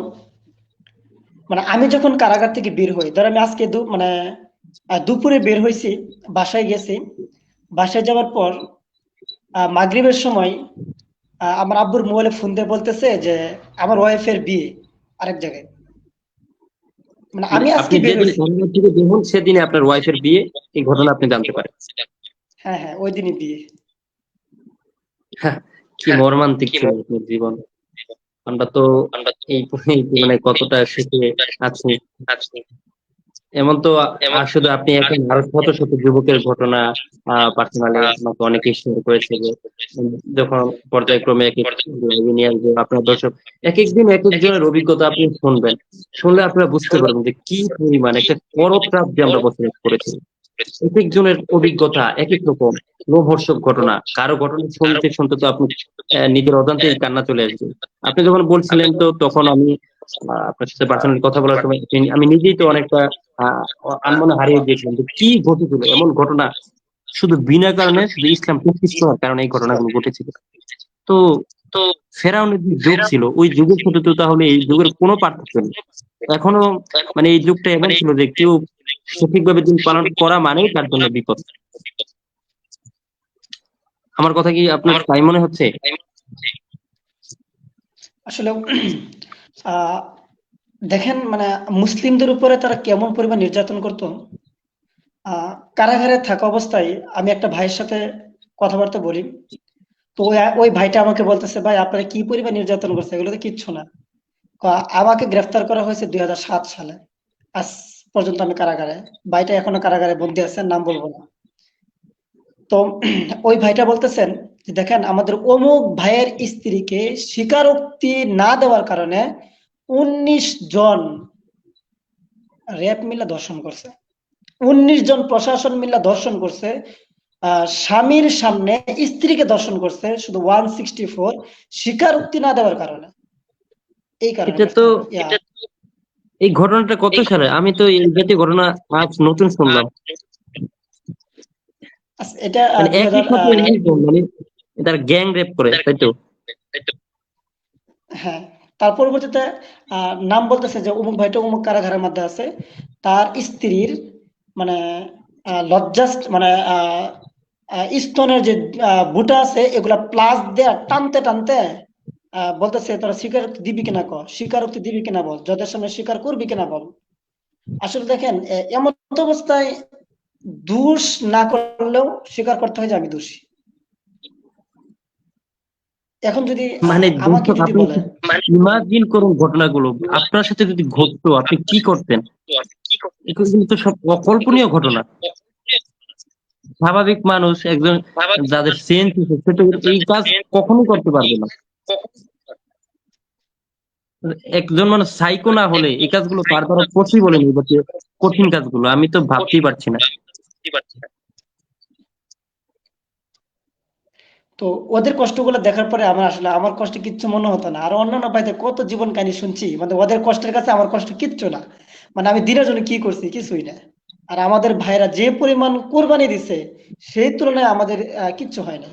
S2: মানে আমি যখন কারাগার থেকে বের হই, ধর আমি আজকে মানে দুপুরে বের হয়েছি, বাসায় গেছি। বাসায় যাওয়ার পর মাগরিবের সময় আমার আব্বুর মোবাইলে ফোন দিয়ে বলতেছে যে আমার ওয়াইফের বিয়ে আরেক জায়গায়। মানে
S3: মানে
S2: আমি আজকে
S3: আপনি
S2: বের
S3: যেদিন
S2: হয়েছি।
S3: কারাগার থেকে বের হন, সেদিনে আপনার ওয়াইফের বিয়ে, এই ঘটনা আপনি জানতে পারেন।
S2: হ্যাঁ হ্যাঁ, ওই দিনই বিয়ে।
S3: হ্যাঁ, কি মর্মান্তিক ছিল আপনার জীবন। আমরা তো এই জীবনে কতটা শিখে আছি। এমন তো শুধু আপনি এখন আরো শত শত যুবকের ঘটনা পার্সোনালি আমাকে অনেকে শেয়ার করেছে, যে যখন পর্যায়ক্রমে এক এক live নিয়ে আসবে আপনার দর্শক, এক একদিন এক একজনের অভিজ্ঞতা আপনি শুনবেন, শুনলে আপনারা বুঝতে পারবেন যে কি পরিমাণ একটা করপরাধ যে আমরা বসবাস করেছি। এক একজনের অভিজ্ঞতা এক এক রকম, লোমহর্ষক ঘটনা। কারো ঘটনা শুনতে শুনতে তো আপনি নিজের অজান্তেই কান্না চলে আসবে। আপনি যখন বলছিলেন, তো তখন আমি আপনার সাথে পার্সোনালি কথা বলার সময় আমি নিজেই তো অনেকটা আহ আনমনে হারিয়ে গিয়েছিলাম যে কি ঘটেছিল, এমন ঘটনা শুধু বিনা কারণে, শুধু ইসলাম প্রতিষ্ঠিত হওয়ার কারণে এই ঘটনাগুলো ঘটেছিল। তো ফেরাউনের যে যুগ ছিল, ওই যুগের সাথে তো তাহলে এই যুগের কোনো পার্থক্য নেই। এখনো মানে এই যুগটা এমন ছিল যে কেউ সঠিকভাবে দিন পালন করা মানেই তার জন্য বিপদ। আমার কথা কি আপনার তাই মনে হচ্ছে?
S2: আসলে আহ দেখেন, মানে মুসলিমদের উপরে তারা কেমন পরিমাণ নির্যাতন করতো। কারাগারে থাকা অবস্থায় আমি একটা ভাইয়ের সাথে কথাবার্তা বলি। তো ওই ভাইটা আমাকে বলতেছে, ভাই আপনারা কি পরিমাণ নির্যাতন করছে, এগুলো তো কিচ্ছু না। আমাকে গ্রেফতার করা হয়েছে 2007 সালে। আজ পর্যন্ত আমি কারাগারে। ভাইটা এখনো কারাগারে বন্দী আছেন, নাম বলবো না। তো ওই ভাইটা বলতেছেন যে দেখেন, আমাদের অমুক ভাইয়ের স্ত্রীকে স্বীকারোক্তি না দেওয়ার কারণে 19 জন র্যাব মিলে ধর্ষণ করছে। 19 জন প্রশাসন মিলে ধর্ষণ করছে। স্বামীর সামনে স্ত্রীকে ধর্ষণ করছে, শুধু 164 স্বীকারোক্তি না দেওয়ার কারণে। এই কারণে
S3: এটা তো,
S2: গ্রেফতার
S3: এই ঘটনাটা কত সালে? আমি তো এই জাতীয় ঘটনা আজ নতুন শুনলাম।
S2: এটা
S3: মানে
S2: দুই
S3: একই
S2: হাজার
S3: সাথে মানে তার গ্যাং রেপ করে, তাই তো?
S2: হ্যাঁ। তার পরবর্তীতে নাম বলতেছে যে অমুক ভাইটা অমুক কারাগারের মধ্যে আছে। তার স্ত্রীর মানে লজ্জাস্ট মানে স্তনের যে বুটা আছে, এগুলা প্লাস দিয়ে টানতে টানতে বলতেছে তোরা স্বীকারোক্তি দিবি কিনা ক, স্বীকারোক্তি দিবি কিনা বল, জজের সামনে স্বীকার করবি কিনা বল। আসলে দেখেন এমন অবস্থায় দোষ না করলেও স্বীকার করতে হয় যে আমি দোষী। এখন যদি
S3: মানে
S2: আমাকে
S3: দর্শক
S2: যদি
S3: আপনি
S2: বলে,
S3: ইমাজিন করুন ঘটনাগুলো আপনার সাথে যদি ঘটতো আপনি কি করতেন? এগুলো কিন্তু সব অকল্পনীয় ঘটনা। স্বাভাবিক মানুষ একজন যাদের সেন্স আছে সে তো এই কাজ কখনোই করতে পারবে না। একজন মানুষ সাইকো না হলে এই কাজগুলো তার দ্বারা পসিবল নেই, বা কঠিন কাজগুলো আমি তো ভাবতেই পারছি না।
S2: তো ওদের কষ্টগুলো দেখার পরে আমার আসলে আমার কষ্ট কিচ্ছু মনে হতো না। আর অন্যান্য ভাইদের কত জীবন কাহিনী শুনছি, মানে ওদের কষ্টের কাছে আমার কষ্ট কিচ্ছু না। মানে আমি দিনের জন্য কি করছি, কিছুই না। আর আমাদের ভাইরা যে পরিমাণ কোরবানি দিছে, সেই তুলনায় আমাদের কিচ্ছু হয় না।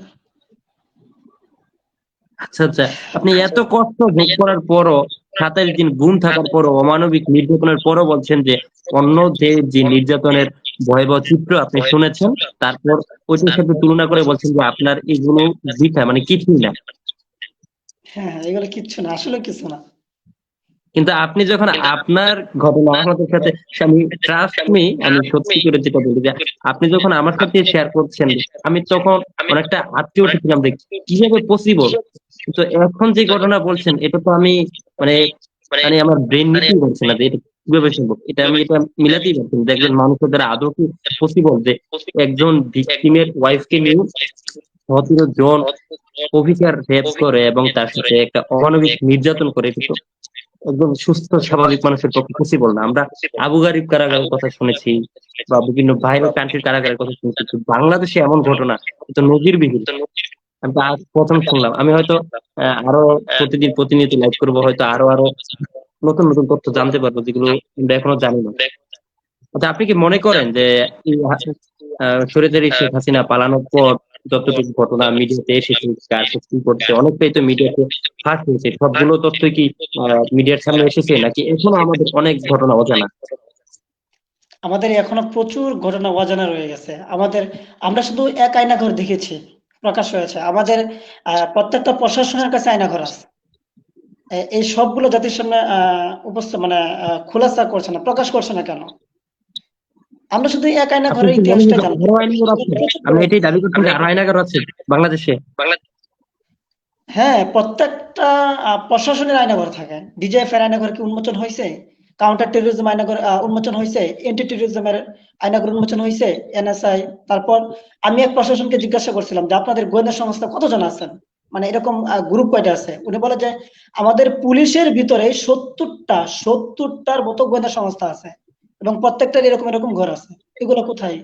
S3: আচ্ছা আচ্ছা, আপনি এত কষ্ট ভোগ করার পরও 27 দিন গুম থাকার পরও অমানবিক নির্যাতনের পরও বলছেন যে অন্য যে নির্যাতনের ভয়াবহ চিত্র আপনি শুনেছেন, তারপর ওইটার সাথে তুলনা করে বলছেন যে আপনার এগুলো বৃথা, মানে কিছুই না।
S2: হ্যাঁ হ্যাঁ, এগুলো কিচ্ছু না, আসলে কিছু না।
S3: কিন্তু আপনি যখন আপনার ঘটনা আমাদের সাথে, আমি ট্রাস্ট মি, আমি সত্যি করে যেটা বলি যে আপনি যখন আমার সাথে শেয়ার করছেন, আমি তখন অনেকটা আটকে উঠেছিলাম যে কিভাবে পসিবল। কিন্তু এখন যে ঘটনা বলছেন এটা তো আমি মানে মানে আমার ব্রেন নিতেই পারছে না যে এটা কিভাবে সম্ভব। এটা মিলাতেই পারছি না যে একজন মানুষের দ্বারা আদৌ কি পসিবল যে একজন ভিকটিমের ওয়াইফকে নিয়ে 17 জন অফিসার রেপ করে এবং তার সাথে একটা অমানবিক নির্যাতন করে, কিন্তু একদম সুস্থ স্বাভাবিক মানুষের পক্ষে পসিবল না। আমরা আবু গারিব কারাগারের কথা শুনেছি বা বিভিন্ন বাইরের কান্ট্রির কারাগারের কথা শুনেছি, কিন্তু বাংলাদেশে এমন ঘটনা তো নজিরবিহীন। আমি তো আজ প্রথম শুনলাম। আমি হয়তো আরো প্রতিদিন প্রতিনিয়ত লাইভ করবো, হয়তো আরো আরো নতুন নতুন তথ্য জানতে পারবো যেগুলো আমরা এখনো জানি না। আচ্ছা, আপনি কি মনে করেন যে এই স্বৈরাচারী শেখ হাসিনা পালানোর পর যতটুকু ঘটনা মিডিয়াতে এসেছে, কার সাথে কি করছে, অনেকটাই তো মিডিয়াতে ফাঁস হয়েছে, সবগুলো তথ্য কি মিডিয়ার সামনে এসেছে নাকি এখনো আমাদের অনেক ঘটনা অজানা?
S2: আমাদের এখনো প্রচুর ঘটনা অজানা রয়ে গেছে। আমরা শুধু এক আয়নাঘর দেখেছি, প্রকাশ হয়েছে। আমাদের প্রত্যেকটা প্রশাসনের কাছে আয়নাঘর আছে। এই সবগুলো জাতির সামনে মানে খোলাসা করছে না, প্রকাশ করছে না কেন? আমরা শুধু এক
S3: আপনি
S2: আয়নাঘরের
S3: কি মনে হয়
S2: ইতিহাসটাই
S3: যে
S2: জানবো।
S3: আরো আইনজীবী আছে? আমি এটাই দাবি করছি যে আরো আইনাগার আছে বাংলাদেশে।
S2: হ্যাঁ, প্রত্যেকটা প্রশাসনের আয়নাঘর থাকে। ডিজিএফ এর আয়নাঘর কি উন্মোচন হয়েছে? কাউন্টার টেরোরিজম আয়নাঘর উন্মোচন হয়েছে? এন্টি টেরোরিজমের আয়নাঘর উন্মোচন হয়েছে? এনএসআই। তারপর আমি এক প্রশাসনকে জিজ্ঞাসা করছিলাম যে আপনাদের গোয়েন্দা সংস্থা কতজন আছেন, মানে এরকম গ্রুপ কয়টা আছে? উনি বলে যে আমাদের পুলিশের ভিতরে 70টার মতো গোয়েন্দা সংস্থা আছে এবং প্রত্যেকটার এরকম এরকম ঘর আছে। এগুলো কোথায়?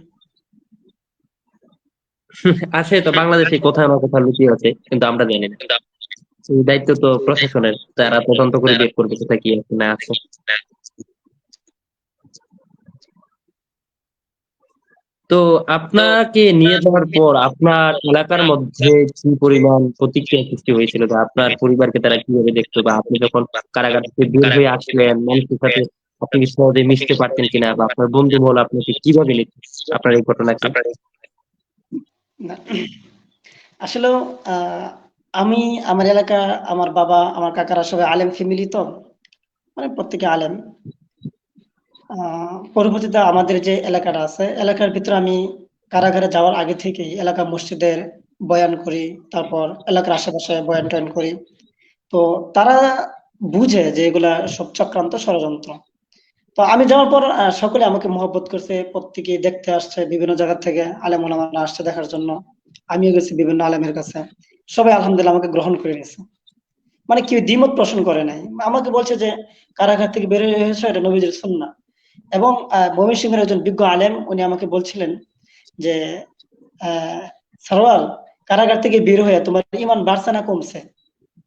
S3: আছে তো বাংলাদেশে কোথাও না কোথাও লুকিয়ে আছে, কিন্তু আমরা জানি না। এই দায়িত্ব তো প্রশাসনের, তারা তদন্ত করে বের করবে কোথায় কি আছে না আছে। তো আপনাকে নিয়ে যাওয়ার পর আপনার এলাকার মধ্যে কি পরিমাণ প্রতিক্রিয়া সৃষ্টি হয়েছিল, যে আপনার পরিবারকে তারা কিভাবে দেখতো, বা আপনি যখন কারাগার থেকে বের হয়ে আসলেন মানুষের সাথে আপনি কি সহজে মিশতে পারতেন কিনা, বা আপনার বন্ধু মহল আপনাকে কিভাবে নিত আপনার এই ঘটনাকে?
S2: না, আসলেও আমি, আমার এলাকা, আমার বাবা, আমার কাকারা সবাই আলেম ফ্যামিলি, তো মানে প্রত্যেকে আলেম। পরবর্তীতে আমাদের যে এলাকাটা আছে, এলাকার ভিতরে আমি কারাগারে যাওয়ার আগে থেকেই এলাকা মসজিদের বয়ান করি, তারপর এলাকার আশেপাশে বয়ান টয়ান করি। তো তারা বুঝে যে এগুলা সব চক্রান্ত, ষড়যন্ত্র। তো আমি যাওয়ার পর সকলে আমাকে মহব্বত করছে, প্রত্যেকে দেখতে আসছে, বিভিন্ন জায়গা থেকে আলেম ওলামারা আসছে দেখার জন্য। আমিও গেছি বিভিন্ন আলেমের কাছে। সবাই আলহামদুলিল্লাহ আমাকে গ্রহণ করে নিয়েছে। মানে কেউ দ্বিমত পোষণ করে নাই। আমাকে বলছে যে কারাগার থেকে বের হয়েছে, এটা নবীজির সুন্নাহ। এবং ময়মনসিংহের একজন বিজ্ঞ আলেম উনি আমাকে বলছিলেন যে আহ সরওয়ার, কারাগার থেকে বের হয়ে তোমার ইমান বাড়ছে না কমছে?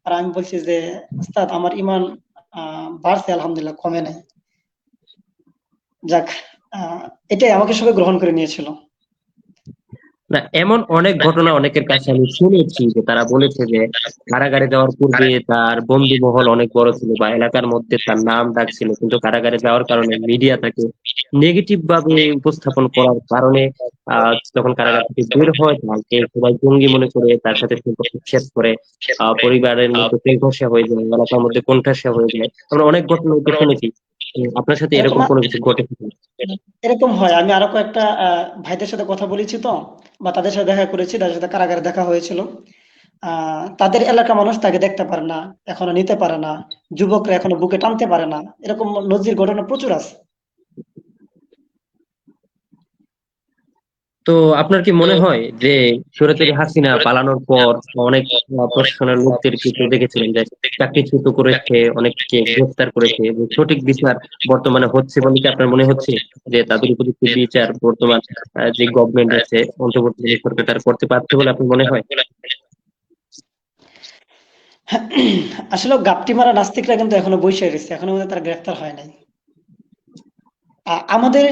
S2: আর আমি বলছি যে উস্তাদ, আমার ইমান বাড়ছে আলহামদুলিল্লাহ, কমে নাই। যাক, এটাই আমাকে সবাই গ্রহণ করে নিয়েছিল।
S3: না, এমন অনেক ঘটনা অনেকের কাছে আমি শুনেছি যে তারা বলেছে যে কারাগারে যাওয়ার পূর্বে তার বন্ধু মহল অনেক বড় ছিল বা এলাকার মধ্যে তার নাম ডাক ছিল, কিন্তু কারাগারে যাওয়ার কারণে মিডিয়া তাকে নেগেটিভ ভাবে উপস্থাপন করার কারণে যখন কারাগার থেকে বের হয় তাকে সবাই জঙ্গি মনে করে, তার সাথে সম্পর্ক শেষ করে, পরিবারের মধ্যে সংঘর্ষ হয়ে যায়, এলাকার মধ্যে কোণঠাসা হয়ে যায়। আমরা অনেক ঘটনা তো শুনেছি। আপনার সাথে
S2: এরকম
S3: এরকম কোনো কিছু ঘটেছে কিনা?
S2: এরকম হয়, আমি আরো কয়েকটা ভাইদের সাথে কথা বলেছি তো, বা তাদের সাথে দেখা করেছি, তাদের সাথে কারাগারে দেখা হয়েছিল। তাদের এলাকার মানুষ তাকে দেখতে পারে না, এখনো নিতে পারে না, যুবকরা এখনো বুকে টানতে পারে না, এরকম নজির ঘটনা প্রচুর আছে।
S3: তো আপনার কি মনে হয় যে স্বৈরাচারী হাসিনা পালানোর পর অনেক প্রশাসনের লোকদেরকে তো দেখেছিলেন যে চাকরিচ্যুত করেছে, অনেককে গ্রেফতার করেছে, যে সঠিক বিচার বর্তমানে হচ্ছে বলে কি আপনার মনে হচ্ছে যে তাদের উপযুক্ত বিচার বর্তমান যে গভর্নমেন্ট আছে, অন্তর্বর্তীকালীন সরকার তারা করতে পারছে বলে আপনার মনে হয়?
S2: আসলে গাপটি মারা নাস্তিকরা কিন্তু এখনো বসে রয়েছে, এখনো মনে হয় তারা গ্রেফতার হয় নাই। আমাদের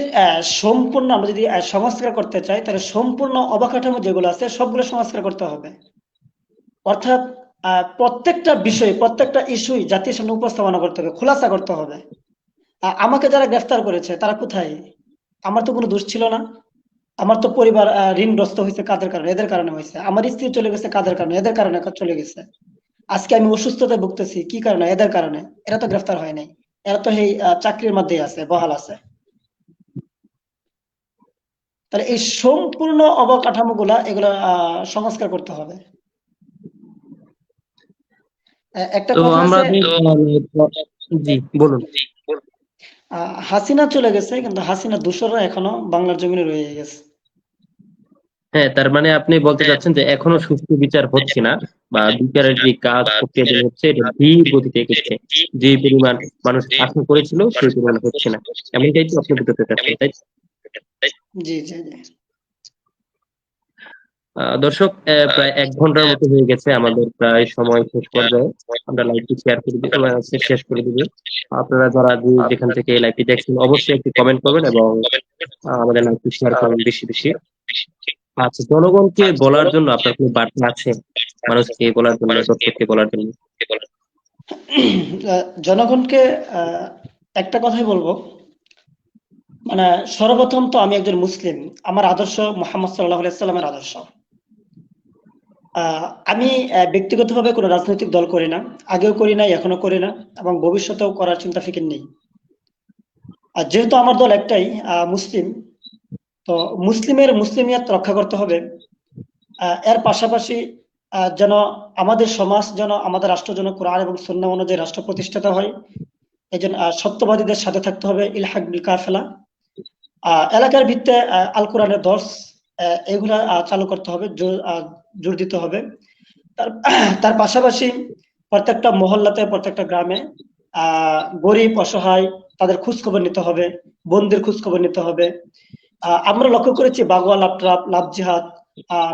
S2: সম্পূর্ণ, আমরা যদি সংস্কার করতে চাই, তাহলে সম্পূর্ণ অবকাঠামো যেগুলো আছে সবগুলো সংস্কার করতে হবে। অর্থাৎ প্রত্যেকটা বিষয়, প্রত্যেকটা ইস্যুই জাতির সামনে উপস্থাপনা করতে হবে, খোলাসা করতে হবে। আমাকে যারা গ্রেফতার করেছে তারা কোথায়? আমার তো কোনো দোষ ছিল না। আমার তো পরিবার ঋণগ্রস্ত হয়েছে কাদের কারণে? এদের কারণে হয়েছে। আমার স্ত্রী চলে গেছে কাদের কারণে? এদের কারণে চলে গেছে। আজকে আমি অসুস্থতায় ভুগতেছি কি কারণে? এদের কারণে। এরা তো গ্রেফতার হয় নাই। এরা তো এই চাকরির মধ্যেই আছে, বহাল আছে। তাহলে এই সম্পূর্ণ অবকাঠামোগুলা এগুলা সংস্কার করতে হবে। একটা
S3: তো
S2: কথা
S3: আমরা
S2: আছে,
S3: জি বলুন।
S2: হাসিনা চলে গেছে কিন্তু হাসিনা দূষররা এখনো বাংলার জমিনে রয়ে গেছে।
S3: হ্যাঁ, তার মানে আপনি বলতে চাচ্ছেন যে এখনো সুষ্ঠু বিচার হচ্ছে না, বা বিচারের যে কাজ প্রক্রিয়া যেটা হচ্ছে এটা ধীর গতিতে এগোচ্ছে। যে পরিমাণ মানুষ আশা করেছিল সেই পরিমাণ হচ্ছে না, এমনটাই তো আপনি বুঝতে চাচ্ছেন, তাই তো?
S2: জি জি জি।
S3: দর্শক, প্রায় 1 ঘন্টার মতো হয়ে গেছে, আমাদের প্রায় সময় শেষ পর্যায়ে। আমরা লাইভটি শেয়ার করে দিব, শেষ করে দিব। আপনারা যারা যেখান থেকে এই লাইভটি দেখছেন অবশ্যই একটি কমেন্ট করবেন এবং আমাদের লাইভটি শেয়ার করবেন বেশি বেশি। আচ্ছা, জনগণকে বলার জন্য আপনার কোনো বার্তা আছে, মানুষকে বলার জন্য, দর্শককে বলার জন্য?
S2: জনগণকে একটা কথাই বলবো, মানে সর্বপ্রথম তো আমি একজন মুসলিম, আমার আদর্শ মোহাম্মদ সাল্লাল্লাহু আলাইহি সাল্লামের আদর্শ। আমি ব্যক্তিগতভাবে কোনো রাজনৈতিক দল করি না, আগেও করি নাই, এখনো করি না, এবং ভবিষ্যতেও করার চিন্তা ফিকির নেই। আর যেহেতু আমার দল একটাই, মুসলিম, তো মুসলিমের মুসলিমিয়াত রক্ষা করতে হবে। এর পাশাপাশি যেন আমাদের সমাজ, যেন আমাদের রাষ্ট্র যেন কোরআন এবং সুন্নাহ অনুযায়ী রাষ্ট্র প্রতিষ্ঠিত হয়, এই জন্য সত্যবাদীদের সাথে থাকতে হবে, ইলহাক বিল কাফেলা। এলাকার ভিত্তে আল কোরআনের দর্স এগুলা চালু করতে হবে, জোর দিতে হবে। তার তার পাশাপাশি প্রত্যেকটা মহল্লাতে, প্রত্যেকটা গ্রামে গরিব অসহায় তাদের খোঁজ খবর নিতে হবে, বন্দির খোঁজ খবর নিতে হবে। আমরা লক্ষ্য করেছি বাগোয়া লাভট্রাপ লাভ জিহাদ,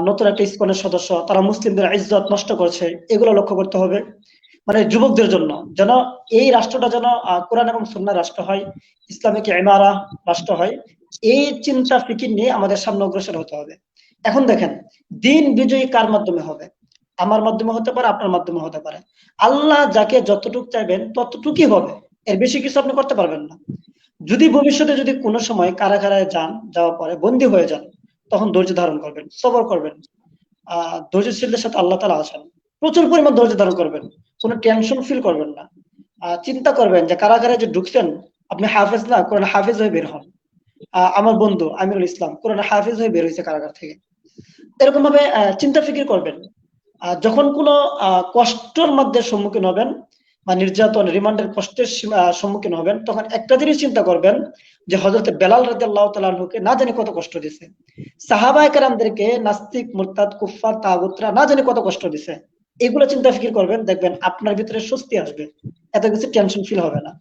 S2: নতুন একটা ইসকনের সদস্য, তারা মুসলিমদের ইজ্জত নষ্ট করছে, এগুলো লক্ষ্য করতে হবে। মানে যুবকদের জন্য যেন এই রাষ্ট্রটা যেন কোরআন এবং সুন্নাহর রাষ্ট্র হয়, ইসলামিক ইমারা রাষ্ট্র হয়, এই চিন্তা ফিকির নিয়ে আমাদের সামনে অগ্রসর হতে হবে। এখন দেখেন, দিন বিজয়ী কার মাধ্যমে হবে? আমার মাধ্যমে হতে পারে, আপনার মাধ্যমে হতে পারে। আল্লাহ যাকে যতটুকু চাইবেন ততটুকুই হবে, এর বেশি কিছু আপনি করতে পারবেন না। যদি ভবিষ্যতে যদি কোনো সময় কারাগারে যাওয়ার পরে বন্দী হয়ে যান, তখন ধৈর্য ধারণ করবেন, সবর করবেন। ধৈর্যশীলদের সাথে আল্লাহ তাআলা আছেন। প্রচুর পরিমাণ ধৈর্য ধারণ করবেন, কোনো টেনশন ফিল করবেন না। চিন্তা করবেন যে কারাগারে যে ঢুকছেন, আপনি হাফেজ না, কোরআন হাফেজ হয়ে বের হন। আমার বন্ধু আমিরুল ইসলাম কোরআন হাফেজ হয়ে বের হয়েছে কারাগার থেকে। এরকম ভাবে চিন্তা ফিকির করবেন। যখন কোনো কষ্টের মধ্যে সম্মুখীন হবেন বা নির্যাতন রিমান্ডের কষ্টের সম্মুখীন হবেন, তখন একটা জিনিস চিন্তা করবেন যে হযরত বেলাল রাদিয়াল্লাহু তাআলা আনহুকে না জানি কত কষ্ট দিয়েছে, সাহাবায়ে কেরামদেরকে নাস্তিক মুরতাদ কুফফার তাগুতরা না জানি কত কষ্ট দিয়েছে। এগুলো চিন্তা ফিকির করবেন, দেখবেন আপনার ভিতরে স্বস্তি আসবে, এত কিছু টেনশন ফিল হবে না।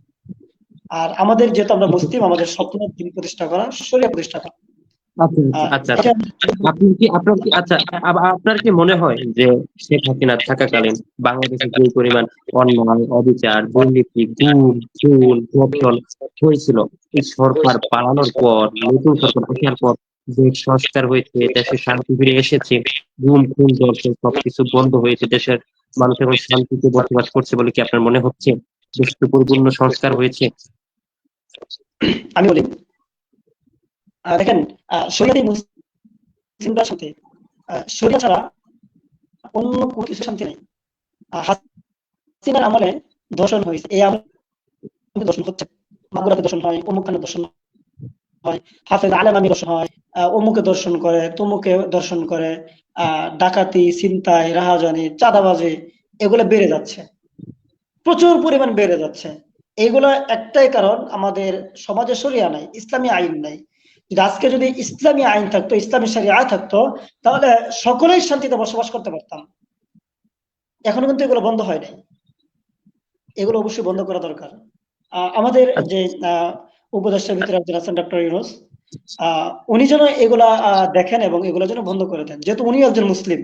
S2: আর আমাদের যেহেতু আমরা মুসলিম, আমাদের স্বপ্ন দিন প্রতিষ্ঠা করা, শরিয়া প্রতিষ্ঠা করা।
S3: আচ্ছা আচ্ছা আচ্ছা।
S2: এটা
S3: আচ্ছা, আপনার কি মনে হয় যে শেখ হাসিনা থাকাকালীন বাংলাদেশে যে পরিমাণ অন্যায়, অবিচার, দুর্নীতি, গুম, খুন, ধর্ষণ হয়েছিল, এই সরকার পালানোর পর, নতুন সরকার আসার পর দেশ সংস্কার হয়েছে, দেশে শান্তি ফিরে এসেছে, গুম খুন ধর্ষণ সবকিছু বন্ধ হয়েছে, দেশের মানুষ এখন শান্তিতে বসবাস করছে বলে কি আপনার মনে হচ্ছে? দেশে পরিপূর্ণ সংস্কার হয়েছে?
S2: আমি বলি, দেখেন, শরিয়াতে মুসলিমরা সাথে শরিয়া ছাড়া অন্য কোনো কিছু শান্তি নেই। হাসিনার আমলে ধর্ষণ হয়েছে, এই আমলে ধর্ষণ হচ্ছে, মাগুরাতে ধর্ষণ হয়, অমুক খানে ধর্ষণ হয়, হাফেজ আলেম আমি দর্শন হয়, অমুকে দর্শন করে, তমুকে দর্শন করে, ডাকাতি, ছিনতাই, রাহাজানি, চাঁদাবাজি এগুলো বেড়ে যাচ্ছে, প্রচুর পরিমাণ বেড়ে যাচ্ছে। এগুলো একটাই কারণ, আমাদের সমাজে শরিয়া নাই, ইসলামী আইন নাই। আজকে যদি ইসলামী আইন থাকতো, ইসলামী শরিয়া থাকতো, তাহলে সকলেই শান্তিতে বসবাস করতে পারতাম। এখনো কিন্তু এগুলো বন্ধ হয় নাই, এগুলো অবশ্যই বন্ধ করা দরকার। আমাদের যে উপদেষ্টার ভিতরে একজন আছেন ডক্টর ইউনূস, উনি যেন এগুলা দেখেন এবং এগুলা যেন বন্ধ করে দেন, যেহেতু উনি একজন মুসলিম।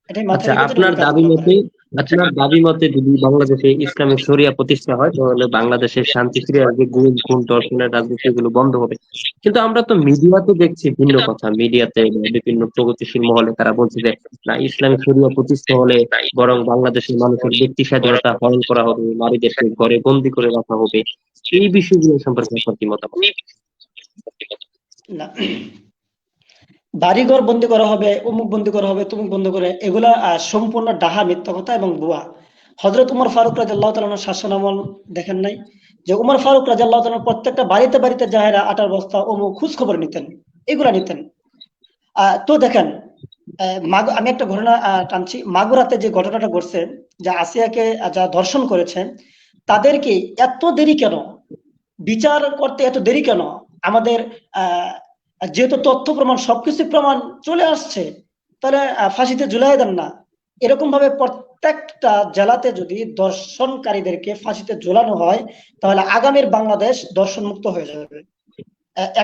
S2: এটাই মাথায়
S3: আচ্ছা,
S2: রেখে যেন
S3: আপনার
S2: উনি
S3: দাবি
S2: কাজগুলো
S3: মতে,
S2: করেন।
S3: আপনার দাবি মতে যদি বাংলাদেশে ইসলামিক শরিয়া প্রতিষ্ঠা হয় তাহলে বাংলাদেশের শান্তি ফিরে আসবে, গুম খুন ধর্ষণের রাজনীতি এগুলো বন্ধ হবে। কিন্তু আমরা তো মিডিয়াতে দেখছি ভিন্ন কথা, মিডিয়াতে বিভিন্ন প্রগতিশীল মহলে তারা বলছে যে না, ইসলামিক শরিয়া প্রতিষ্ঠা হলে বরং বাংলাদেশের মানুষের ব্যক্তি স্বাধীনতা হরণ করা হবে, নারীদেরকে ঘরে বন্দি করে রাখা হবে। এই বিষয়গুলো সম্পর্কে আপনার কি মতামত?
S2: না, বাড়িঘর বন্দি করা হবে, অমুক বন্দি করা হবে, তমুক বন্ধ করে, এগুলা সম্পূর্ণ ডাহা, মিথ্যা কথা এবং ভুয়া। হযরত উমর ফারুক রাদিয়াল্লাহু তাআলার শাসনামল দেখেন নাই, যে উমর ফারুক রাদিয়াল্লাহু তাআলা প্রত্যেকটা বাড়িতে বাড়িতে যাহেরা আটার বস্তা অমুক খোঁজ খবর নিতেন, এগুলা নিতেন। তো দেখেন, আমি একটা ঘটনা টানছি। মাগুরাতে যে ঘটনাটা ঘটছে, যা আসিয়াকে যা ধর্ষণ করেছে, তাদেরকে এত দেরি কেন বিচার করতে, এত দেরি কেন? আমাদের আহ যেহেতু তথ্য প্রমাণ সবকিছু প্রমাণ চলে আসছে, তাহলে ফাঁসিতে ঝুলাই দেন না। এরকম ভাবে প্রত্যেকটা জেলাতে যদি দর্শনকারীদেরকে ফাঁসিতে ঝুলানো হয়, তাহলে আগামীর বাংলাদেশ দর্শন মুক্ত হয়ে যাবে।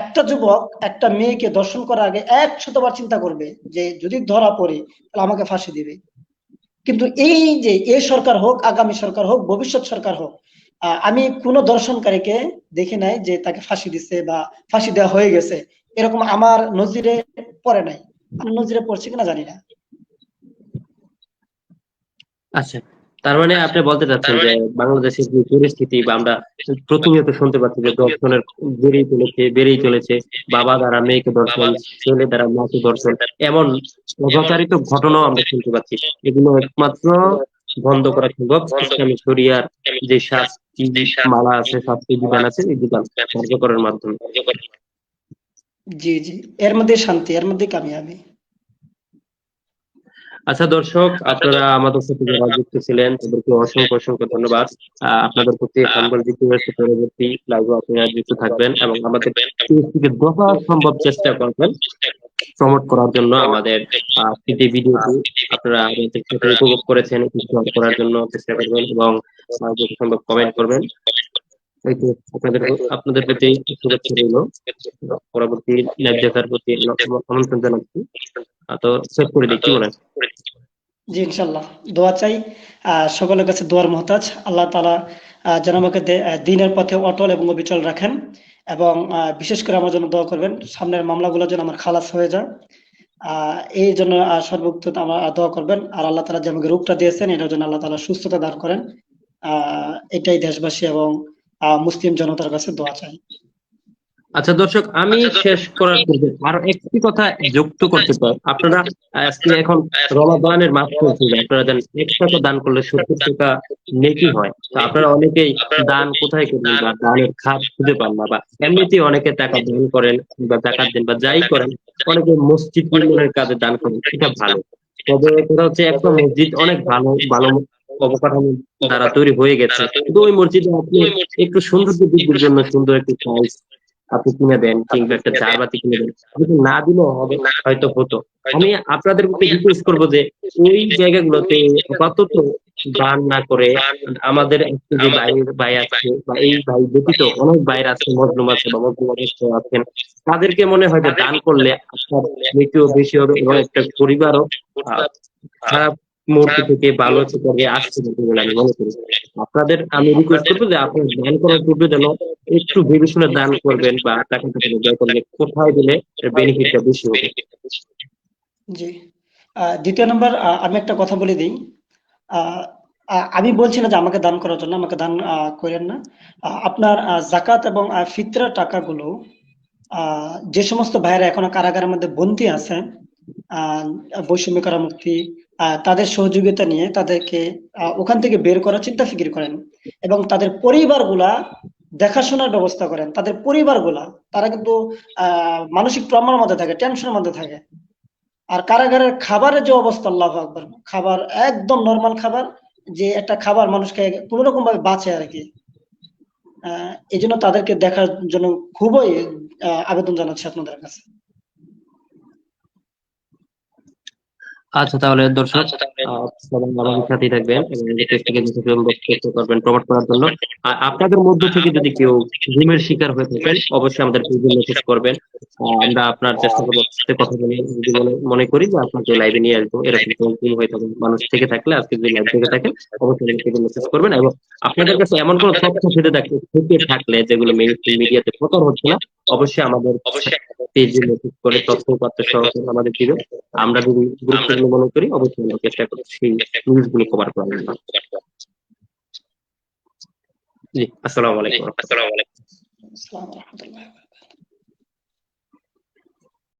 S2: একটা যুবক একটা মেয়েকে দর্শন করার আগে 100বার চিন্তা করবে যে যদি ধরা পড়ি তাহলে আমাকে ফাঁসি দিবে। কিন্তু এই যে এই সরকার হোক, আগামী সরকার হোক, ভবিষ্যৎ সরকার হোক, আমি কোনো দর্শনকারীকে দেখি নাই যে তাকে ফাঁসি দিচ্ছে বা ফাঁসি দেওয়া হয়ে গেছে, এরকম আমার নজিরে পড়ে নাই। আমার নজিরে পড়ছে কিনা জানি না।
S3: আচ্ছা, তার মানে আপনি বলতে চাচ্ছেন যে বাংলাদেশের যে পরিস্থিতি, বা আমরা প্রতিনিয়ত শুনতে পাচ্ছি যে ধর্ষণের বেড়েই চলেছে, বাবা দ্বারা মেয়েকে ধর্ষণ, ছেলে দ্বারা মাকে ধর্ষণ, এমন অবাচারিত ঘটনাও আমরা শুনতে পাচ্ছি। এগুলো একমাত্র বন্ধ করা সম্ভব ইসলামী শরিয়ার যে শাস্তি মালা আছে, শাস্তি বিধান আছে, এই বিধান কার্যকরের মাধ্যমে।
S2: জি জি, এর মধ্যে শান্তি, এর মধ্যে কামিয়াবি।
S3: আচ্ছা দর্শক, আপনারা আমাদের সাথে যারা যুক্ত ছিলেন তাদেরকে অসংখ্য অসংখ্য ধন্যবাদ। আপনাদের প্রতি হাম্বল রিকোয়েস্ট, পরবর্তী লাইভে আপনারা যুক্ত থাকবেন এবং আমাদের পেজটিকে যথা সম্ভব চেষ্টা করবেন প্রমোট করার জন্য। আমাদের যে ভিডিওটি আপনারা আমাদের সাথে উপভোগ করেছেন শেয়ার করার জন্য চেষ্টা করবেন এবং যত সম্ভব কমেন্ট করবেন। এই তো আপনাদের আপনাদের প্রতি শুভেচ্ছা রইল। পরবর্তী লাইভ দেখার প্রতি আমন্ত্রণ জানাচ্ছি। তো শেষ করে দিই, কি বলেন?
S2: জি, ইনশাল্লাহ দোয়া চাই। সকলের কাছে দোয়ার মহতাজ। আল্লাহ তাআলা যেন আমাকে দ্বীনের পথে অটল এবং অবিচল রাখেন, এবং বিশেষ করে আমার জন্য দোয়া করবেন, সামনের মামলাগুলো যেন আমার খালাস হয়ে যায়। এই জন্য সর্বোচ্চ আমার দোয়া করবেন। আর আল্লাহ তাআলা যে আমাকে রূপটা দিয়েছেন, এটার জন্য আল্লাহ তাআলা সুস্থতা দান করেন। এটাই দেশবাসী এবং মুসলিম জনতার কাছে দোয়া চাই।
S3: আচ্ছা দর্শক, আমি শেষ করার পূর্বে আরো একটি কথা যুক্ত করতে চাই। আপনারা আজকে এখন রমাদানের মাস চলছে, আপনারা জানেন 1 টাকা দান করলে 70 টাকা নেকি হয়। তো আপনারা অনেকেই দান কোথায় করবেন বা দানের খাত খুঁজে পান না, বা এমনিতেই অনেকে টাকা দান করেন বা জাকাত দেন বা যাই করেন, অনেকে মসজিদ নির্মাণের কাজে দান করেন, এটা ভালো। তবে কথা হচ্ছে একটা মসজিদ অনেক ভালো ভালো অবকাঠামো দ্বারা তৈরি হয়ে গেছে, কিন্তু ওই মসজিদে আপনি একটু সৌন্দর্য বৃদ্ধির জন্য সুন্দর একটি টাইলস আপনি কিনে দেন কিংবা একটা ঝাড়বাতি কিনে দেন, যদি না দিলেও হবে, হয়তো হতো। আমি আপনাদের প্রতি রিকোয়েস্ট করবো যে ওই জায়গাগুলোতে আপাতত দান না করে, আমাদের একটু যে ভাই আছে বা এই ভাই ব্যতীত অনেক ভাইয়ের আছে, মজলুম আছে বা মজলুম অবস্থায় আছেন, তাদেরকে মনে হয় যে দান করলে আপনার মৃত্যুও বেশি হবে এবং একটা পরিবারও খারাপ মুহূর্ত থেকে ভালো একটা পর্যায়ে আসতে পারবে বলে আমি মনে করি। আপনাদের আমি রিকোয়েস্ট করবো যে আপনার দান করার পূর্বে যেন একটু ভেবে শুনে দান করবেন, বা টাকাটা ব্যয় করলে কোথায় দিলে বেনিফিটটা বেশি হবে।
S2: জি। দ্বিতীয় নম্বর, আমি একটা কথা বলে দিই। আহ, আমি বলছি না যে আমাকে দান করার জন্য, আমাকে দান করেন না। আপনার জাকাত এবং ফিতরার টাকাগুলো যে সমস্ত ভাইয়েরা এখনো কারাগারের মধ্যে বন্দী আছে, আহ, বৈষম্য কারামুক্তি, তাদের সহযোগিতা নিয়ে তাদেরকে ওখান থেকে বের করার চিন্তা ফিকির করেন, এবং তাদের পরিবারগুলা দেখাশোনার ব্যবস্থা করেন। তাদের পরিবারগুলা, তারা কিন্তু মানসিক ট্রমার মধ্যে থাকে, টেনশনের মধ্যে থাকে। আর কারাগারের খাবারের যে অবস্থা, আল্লাহু আকবার, খাবার একদম নরমাল খাবার, যে একটা খাবার মানুষকে কোন রকম ভাবে বাঁচে আর কি। এই জন্য তাদেরকে দেখার জন্য খুবই আবেদন জানাচ্ছি আপনাদের কাছে।
S3: আচ্ছা, তাহলে দর্শক সবাই আমাদের সাথেই থাকবেন এবং এই টেস্টটিকে চেষ্টা করবেন প্রমোট করার জন্য। আর আপনাদের মধ্য থেকে যদি কেউ ঘুমের শিকার হয়ে থাকেন, অবশ্যই আমাদের পেজে মেসেজ করবেন। আমরা আপনার চেষ্টা করবো সাথে কথা বলে, যদি মনে করি যে আপনাকে লাইভে নিয়ে আসবো, এরকম কোনো ঘুম হয়ে থাকেন মানুষ থেকে থাকলে, আজকে যদি লাইভ থেকে থাকেন, অবশ্যই আমাদের পেজে মেসেজ করবেন। এবং আপনাদের কাছে এমন কোনো তথ্য থেকে থাকলে যেগুলো মেইন মিডিয়াতে প্রচার হচ্ছে না, অবশ্যই আমাদের পেজে মেসেজ করে তথ্য উপাত্ত সহকারে আমাদের দিবেন। আমরা যদি গুরুত্বপূর্ণ মনে করি, অবশ্যই আমরা চেষ্টা করছি সেই নিউজগুলো কভার করার জন্য। জি, আসসালামু আলাইকুম।
S2: আসসালামু আলাইকুম ওয়া রাহমাতুল্লাহি ওয়া বারাকাতুহু।